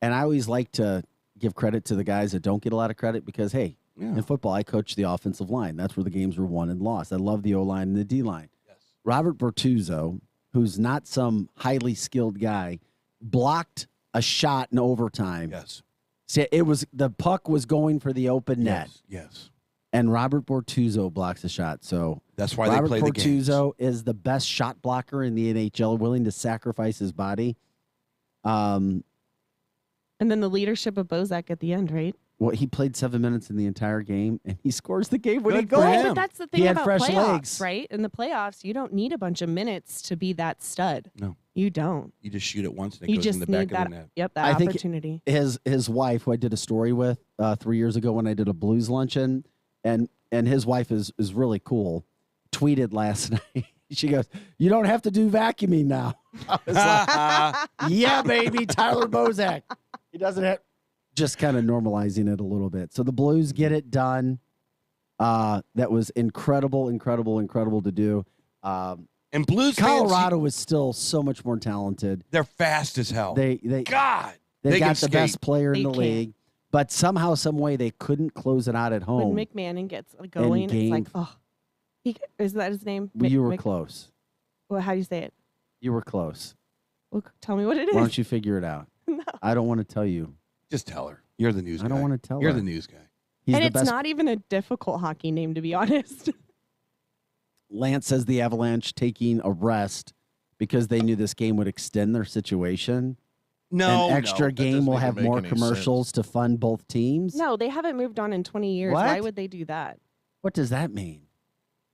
And I always like to give credit to the guys that don't get a lot of credit because, hey, in football, I coach the offensive line. That's where the games were won and lost. I love the O-line and the D-line. Yes. Robert Bertuzzo, who's not some highly skilled guy, blocked a shot in overtime. Yes. See, the puck was going for the open net. Yes. And Robert Bertuzzo blocks a shot. So that's why they play the games. Robert Bertuzzo is the best shot blocker in the NHL, willing to sacrifice his body. And then the leadership of Bozak at the end, right? Well, he played 7 minutes in the entire game, and he scores the game winning goal. But that's the thing he had about fresh playoffs, legs. right? In the playoffs, you don't need a bunch of minutes to be that stud. No. You don't. You just shoot it once, and it You goes just in the need back of the net. Yep, that opportunity. His wife, who I did a story with 3 years ago when I did a blues luncheon, and his wife is really cool, tweeted last night. She goes, "You don't have to do vacuuming now." I was like, yeah, baby, Tyler Bozak. He doesn't have... Just kind of normalizing it a little bit. So the Blues get it done. That was incredible to do. And Blues Colorado was still so much more talented. They're fast as hell. They got the best player in the league, but somehow, some way, they couldn't close it out at home. When McMahon gets going, it's like, oh, is that his name? You were close. Well, how do you say it? You were close. Well, tell me what it is. Why don't you figure it out? No. I don't want to tell you. Just tell her. You're the news guy. I don't want to tell her. You're the news guy. And it's not even a difficult hockey name, to be honest. Lance says the Avalanche taking a rest because they knew this game would extend their situation. No, an extra game will have more commercials to fund both teams. No, they haven't moved on in 20 years. What? Why would they do that? What does that mean?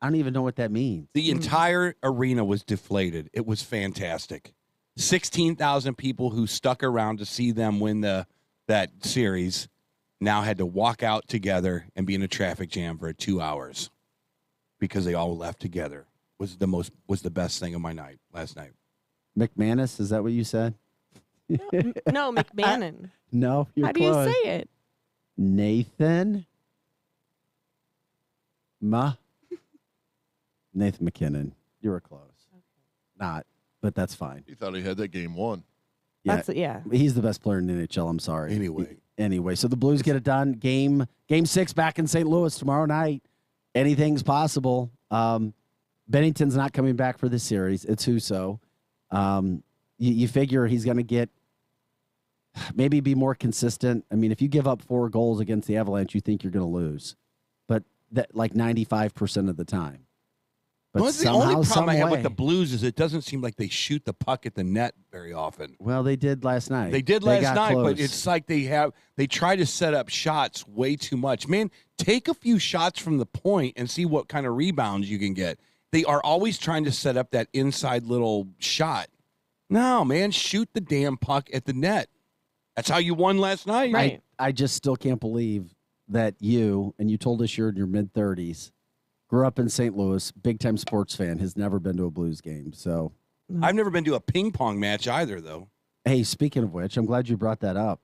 I don't even know what that means. The entire arena was deflated. It was fantastic. 16,000 people who stuck around to see them win that series now had to walk out together and be in a traffic jam for 2 hours because they all left together. Was the best thing of my night last night. McManus, is that what you said? No, McMahon. No, you're How close. do you say it? Nathan McKinnon. You were close. Okay. Not, but that's fine. He thought he had that game won. Yeah, he's the best player in the NHL. I'm sorry. Anyway, so the Blues get it done. Game 6 back in St. Louis tomorrow night. Anything's possible. Bennington's not coming back for this series. It's Huso. You figure he's going to get maybe be more consistent. I mean, if you give up 4 goals against the Avalanche, you think you're going to lose, but that like 95% of the time. But the only problem I have with the Blues is it doesn't seem like they shoot the puck at the net very often. Well, they did last night. They did last night, but it's like they try to set up shots way too much. Man, take a few shots from the point and see what kind of rebounds you can get. They are always trying to set up that inside little shot. No, man, shoot the damn puck at the net. That's how you won last night. Right. I just still can't believe that you told us you're in your mid-30s, grew up in St. Louis, big-time sports fan, has never been to a Blues game. So I've never been to a ping pong match either, though. Hey, speaking of which, I'm glad you brought that up.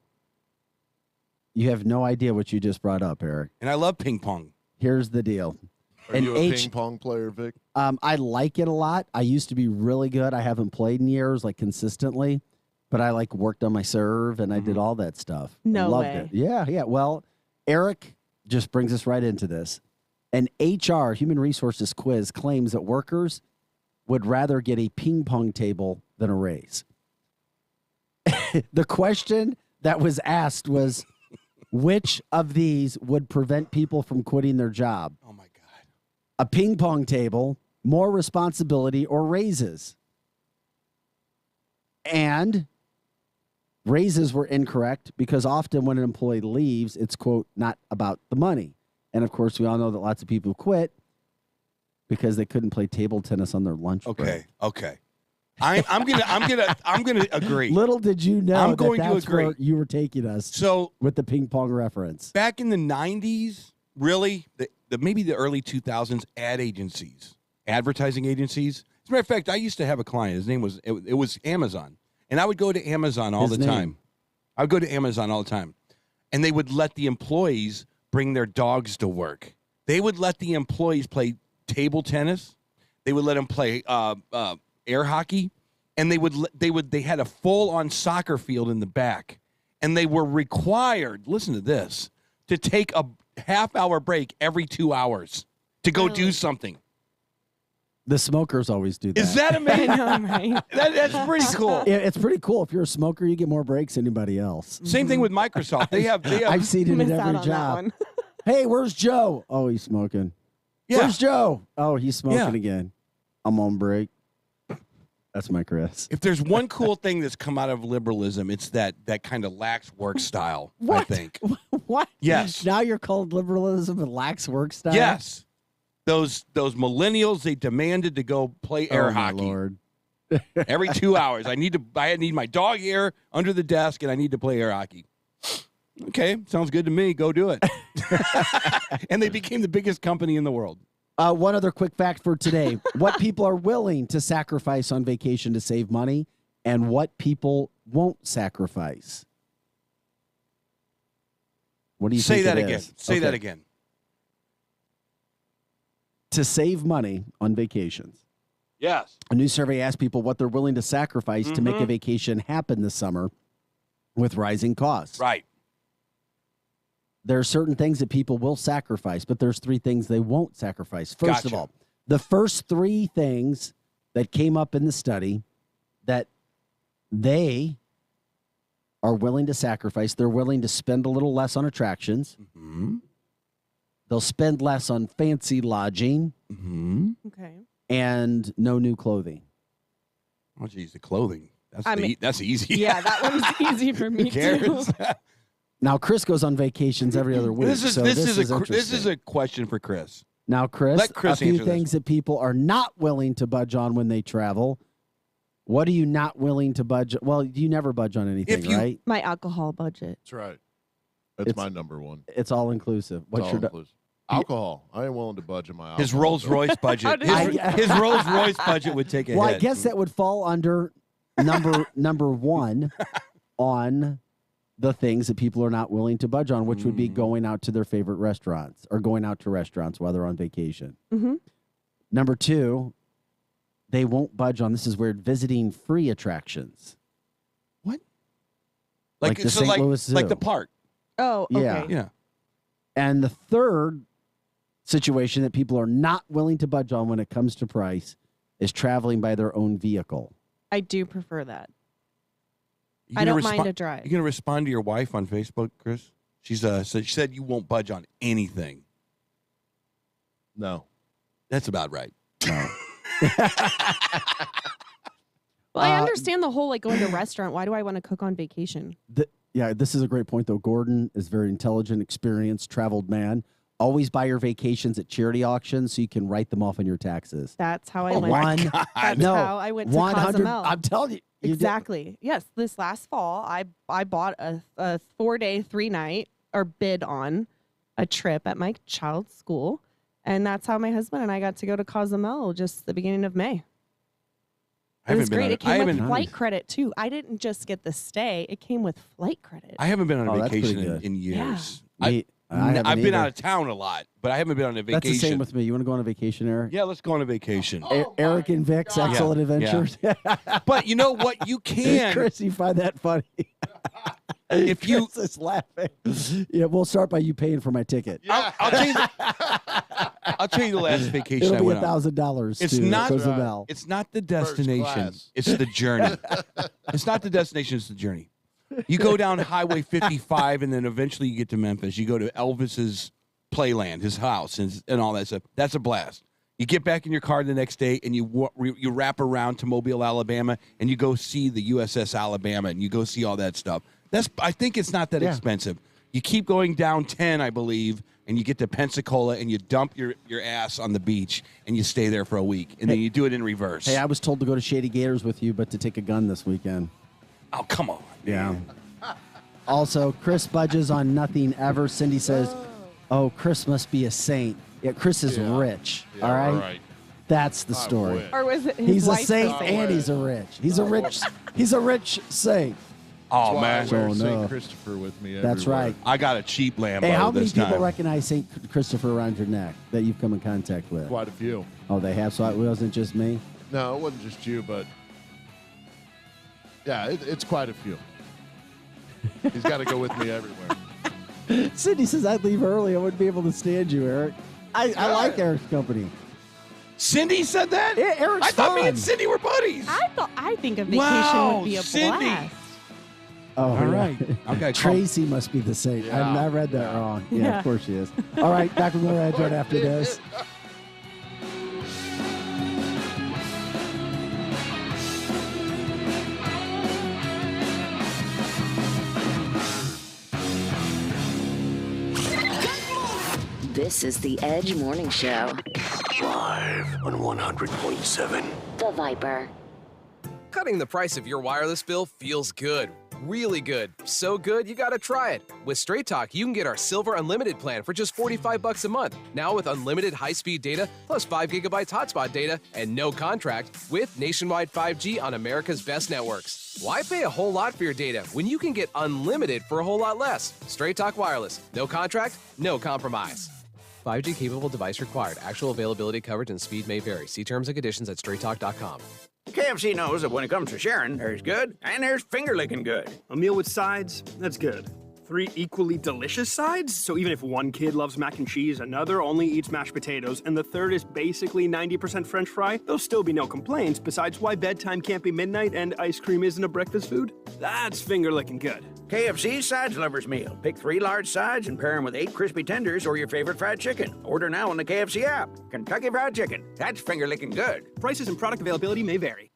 You have no idea what you just brought up, Eric. And I love ping pong. Here's the deal. Are you a ping pong player, Vic? I like it a lot. I used to be really good. I haven't played in years, like consistently, but I worked on my serve and I did all that stuff. No Loved way. it. Yeah. Well, Eric just brings us right into this. An HR, human resources quiz, claims that workers would rather get a ping pong table than a raise. The question that was asked was, which of these would prevent people from quitting their job? Oh, my God. A ping pong table, more responsibility, or raises? And raises were incorrect because often when an employee leaves, it's, quote, not about the money. And, of course, we all know that lots of people quit because they couldn't play table tennis on their lunch break. Okay. I'm gonna agree. Little did you know I'm going that's to agree. where you were taking us. So with the ping pong reference, back in the 90s, really, maybe the early 2000s, advertising agencies. As a matter of fact, I used to have a client. His name was it was Amazon, and I would go to Amazon all the time. I would go to Amazon all the time, and they would let the employees bring their dogs to work. They would let the employees play table tennis. They would let them play air hockey, and they had a full-on soccer field in the back, and they were required, listen to this, to take a half-hour break every 2 hours to go do something. the smokers always do that. Is that amazing? I know, right? That's pretty cool. It's pretty cool. If you're a smoker, you get more breaks than anybody else. Same thing with Microsoft. They have I've seen it Missed in out every on that job. one. Hey, where's Joe? Oh, he's smoking. Yeah. Where's Joe? Oh, he's smoking Yeah. again. I'm on break. That's my Chris. If there's one cool thing that's come out of liberalism, it's that kind of lax work style, I What? think. What? Yes. Now you're called liberalism and lax work style? Yes. Those millennials, they demanded to go play air Oh, my hockey Lord. every 2 hours. I need my dog ear under the desk, and I need to play air hockey. Okay, sounds good to me. Go do it. And they became the biggest company in the world. One other quick fact for today. What people are willing to sacrifice on vacation to save money and what people won't sacrifice. What do you Say think that it again. is? Say Okay. that again. To save money on vacations. Yes. A new survey asked people what they're willing to sacrifice to make a vacation happen this summer with rising costs. Right. There are certain things that people will sacrifice, but there's three things they won't sacrifice. First of Gotcha. all, the first three things that came up in the study that they are willing to sacrifice, they're willing to spend a little less on attractions. Mm-hmm. They'll spend less on fancy lodging Mm-hmm. Okay. and no new clothing. Oh, geez, the clothing. I mean- That's easy. Yeah, that one's easy for me Who cares? too. Now, Chris goes on vacations every other week. This is so this is interesting. a question for Chris. Now, Chris, Let Chris a few answer this things that people are not willing to budge on when they travel. What are you not willing to budge? Well, you never budge on anything, right? My alcohol budget. That's right. That's It's- my number one. It's all inclusive. It's What's all your inclusive. Alcohol. I ain't willing to budge on my alcohol. His Rolls Royce budget. I- His Rolls Royce budget would take a Well, hit. I guess that would fall under number one on the things that people are not willing to budge on, which would be going out to their favorite restaurants or going out to restaurants while they're on vacation. Mm-hmm. Number two, they won't budge on, this is weird, visiting free attractions. like the St. Louis Zoo. like the park. Oh, okay. Yeah. Yeah. And the third situation that people are not willing to budge on when it comes to price is traveling by their own vehicle. I do prefer that. You I gonna don't mind a drive. You gonna respond to your wife on Facebook, Chris? She's she said you won't budge on anything. No. That's about right. No. Well, I understand the whole going to a restaurant. Why do I want to cook on vacation? Yeah, this is a great point, though. Gordon is a very intelligent, experienced, traveled man. Always buy your vacations at charity auctions so you can write them off on your taxes. That's how I went. That's how I went to 100. Cozumel. I'm telling you. Exactly. Yes. This last fall, I bought a 4-day, 3-night or bid on a trip at my child's school. And that's how my husband and I got to go to Cozumel just the beginning of May. It was great. It came with flight credit, too. I didn't just get the stay. It came with flight credit. I haven't been on a vacation in years. Yeah. I've been out of town a lot, but I haven't been on a vacation. That's the same with me. You want to go on a vacation, Eric? Yeah, let's go on a vacation. Eric and Vic's Excellent Adventures. Yeah. But you know what? You can. Chris, you find that funny. If you Chris is laughing. Yeah, we'll start by you paying for my ticket. Yeah. I'll tell you the last vacation It'll I went on. $1,000. It's not. It's not the destination. It's the journey. It's not the destination. It's the journey. You go down Highway 55, and then eventually you get to Memphis. You go to Elvis's playland, his house, and all that stuff. That's a blast. You get back in your car the next day, and you wrap around to Mobile, Alabama, and you go see the USS Alabama, and you go see all that stuff. I think it's not that expensive. You keep going down 10, I believe, and you get to Pensacola, and you dump your ass on the beach, and you stay there for a week, and then you do it in reverse. Hey, I was told to go to Shady Gators with you, but to take a gun this weekend. Oh, come on. Yeah. Also, Chris budges on nothing ever. Cindy says, "Oh, Chris must be a saint." Yeah, Chris is rich. Yeah, all right? right. That's the story. Or was it his He's a wife's saint saint? and he's a rich. He's a rich saint. Oh, man. I wear Oh, no. St. Christopher with me That's everywhere. right. I got a cheap Lambo Hey, how many this people time. recognize St. Christopher around your neck that you've come in contact with? Quite a few. Oh, they have. So it wasn't just me. No, it wasn't just you, but yeah, it's quite a few. He's got to go with me everywhere. Cindy says I'd leave early. I wouldn't be able to stand you, Eric. I like Eric's company. Cindy said that? Yeah, Eric's I thought me fun. and Cindy were buddies. I think a vacation Wow, would be a Cindy. blast. Oh, All right. Okay, Tracy must be the saint. Yeah. I read that wrong. Yeah, Yeah. of course she is. All right, back with more Edge right after this. This is the Edge Morning Show. Live on 100.7. The Viper. Cutting the price of your wireless bill feels good. Really good. So good, you gotta try it. With Straight Talk, you can get our Silver Unlimited plan for just $45 a month. Now with unlimited high-speed data, plus 5 gigabytes hotspot data, and no contract, with nationwide 5G on America's best networks. Why pay a whole lot for your data when you can get unlimited for a whole lot less? Straight Talk Wireless. No contract, no compromise. 5G capable device required. Actual availability, coverage, and speed may vary. See terms and conditions at straighttalk.com. KFC knows that when it comes to sharing, there's good and there's finger-licking good. A meal with sides, that's good. 3 equally delicious sides? So even if one kid loves mac and cheese, another only eats mashed potatoes, and the third is basically 90% French fry, there'll still be no complaints, besides why bedtime can't be midnight and ice cream isn't a breakfast food? That's finger-licking good. KFC Sides Lovers Meal. Pick 3 large sides and pair them with 8 crispy tenders or your favorite fried chicken. Order now on the KFC app. Kentucky Fried Chicken. That's finger-licking good. Prices and product availability may vary.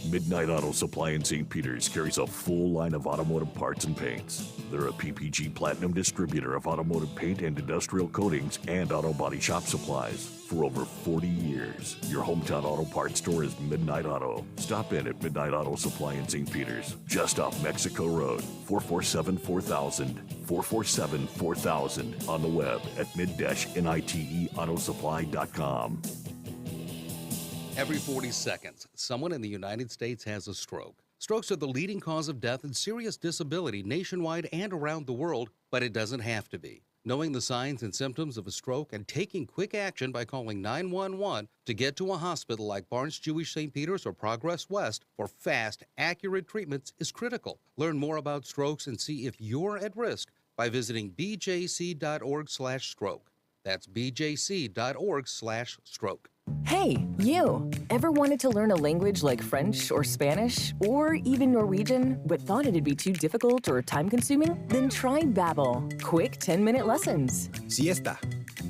Midnight Auto Supply in St. Peters carries a full line of automotive parts and paints. They're a PPG Platinum distributor of automotive paint and industrial coatings and auto body shop supplies. For over 40 years, your hometown auto parts store is Midnight Auto. Stop in at Midnight Auto Supply in St. Peters, just off Mexico Road, 447-4000, 447-4000, on the web at mid-niteautosupply.com. Every 40 seconds, someone in the United States has a stroke. Strokes are the leading cause of death and serious disability nationwide and around the world, but it doesn't have to be. Knowing the signs and symptoms of a stroke and taking quick action by calling 911 to get to a hospital like Barnes Jewish St. Peter's or Progress West for fast, accurate treatments is critical. Learn more about strokes and see if you're at risk by visiting bjc.org/stroke. That's bjc.org/stroke. Hey, you! Ever wanted to learn a language like French or Spanish or even Norwegian, but thought it'd be too difficult or time-consuming? Then try Babbel. Quick 10-minute lessons. Siesta.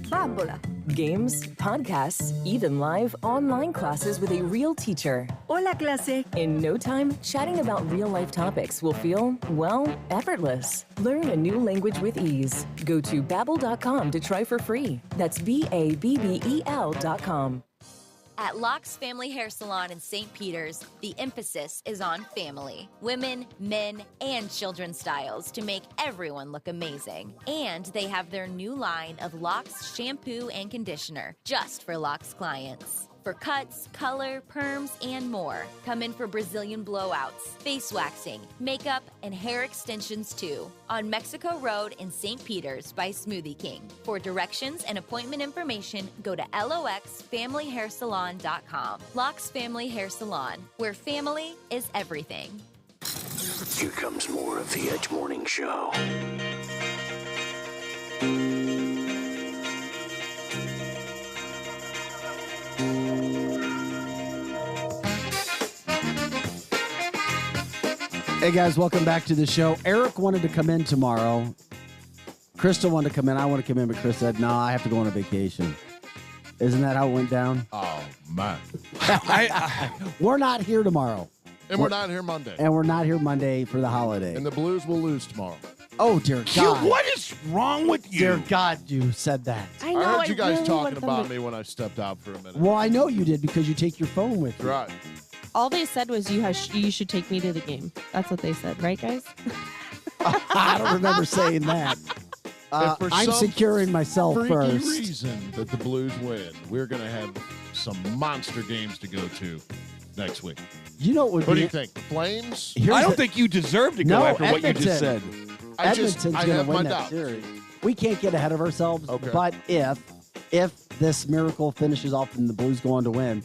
Fábula. Games, podcasts, even live online classes with a real teacher. Hola, clase. In no time, chatting about real-life topics will feel, well, effortless. Learn a new language with ease. Go to Babbel.com to try for free. That's BABBEL.com. At Locke's Family Hair Salon in St. Peters, the emphasis is on family. Women, men, and children's styles to make everyone look amazing. And they have their new line of Locke's shampoo and conditioner, just for Locke's clients. For cuts, color, perms, and more. Come in for Brazilian blowouts, face waxing, makeup, and hair extensions too. On Mexico Road in St. Peters by Smoothie King. For directions and appointment information, go to LOXFamilyHairSalon.com. Locke's Family Hair Salon, where family is everything. Here comes more of the Edge Morning Show. Hey guys, welcome back to the show. Eric wanted to come in tomorrow. Krista wanted to come in. I want to come in, but Chris said, no, I have to go on a vacation. Isn't that how it went down? Oh, man. We're not here tomorrow. And we're not here Monday. And we're not here Monday for the holiday. And the Blues will lose tomorrow. Oh, dear God. What is wrong with you? Dear God, you said that. I know. I heard you guys really talking want them about to- me when I stepped out for a minute. Well, I know you did because you take your phone with you. Right. All they said was you should take me to the game. That's what they said, right, guys? I don't remember saying that. If for I'm some securing myself freaky first. reason that the Blues win, we're going to have some monster games to go to next week. You know what would What be do you think? The Flames? I don't think you deserve to go after what you just said. Edmonton's I going to have my win that doubts. series. We can't get ahead of ourselves, Okay. but if this miracle finishes off and the Blues go on to win,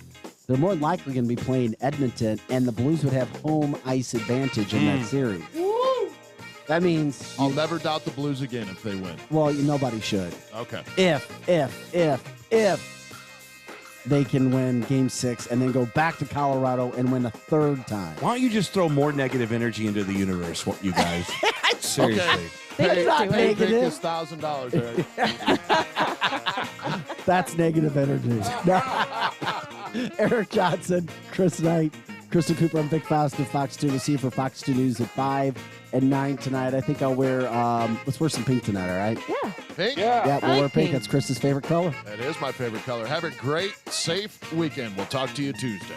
they're more than likely going to be playing Edmonton, and the Blues would have home ice advantage in that series. That means I'll never doubt the Blues again if they win. well, nobody should. Okay. If they can win Game 6 and then go back to Colorado and win a third time. Why don't you just throw more negative energy into the universe, you guys? Seriously. Okay. They're not Pay Vic negative. his $1,000, Eric. That's negative energy. Eric Johnson, Chris Knight, Crystal Cooper, I'm Vic Faust of Fox 2. We'll see you for Fox 2 News at 5 and 9 tonight. I think I'll wear, let's wear some pink tonight, all right? Yeah. Pink? Yeah, we'll wear pink. That's Chris's favorite color. That is my favorite color. Have a great, safe weekend. We'll talk to you Tuesday.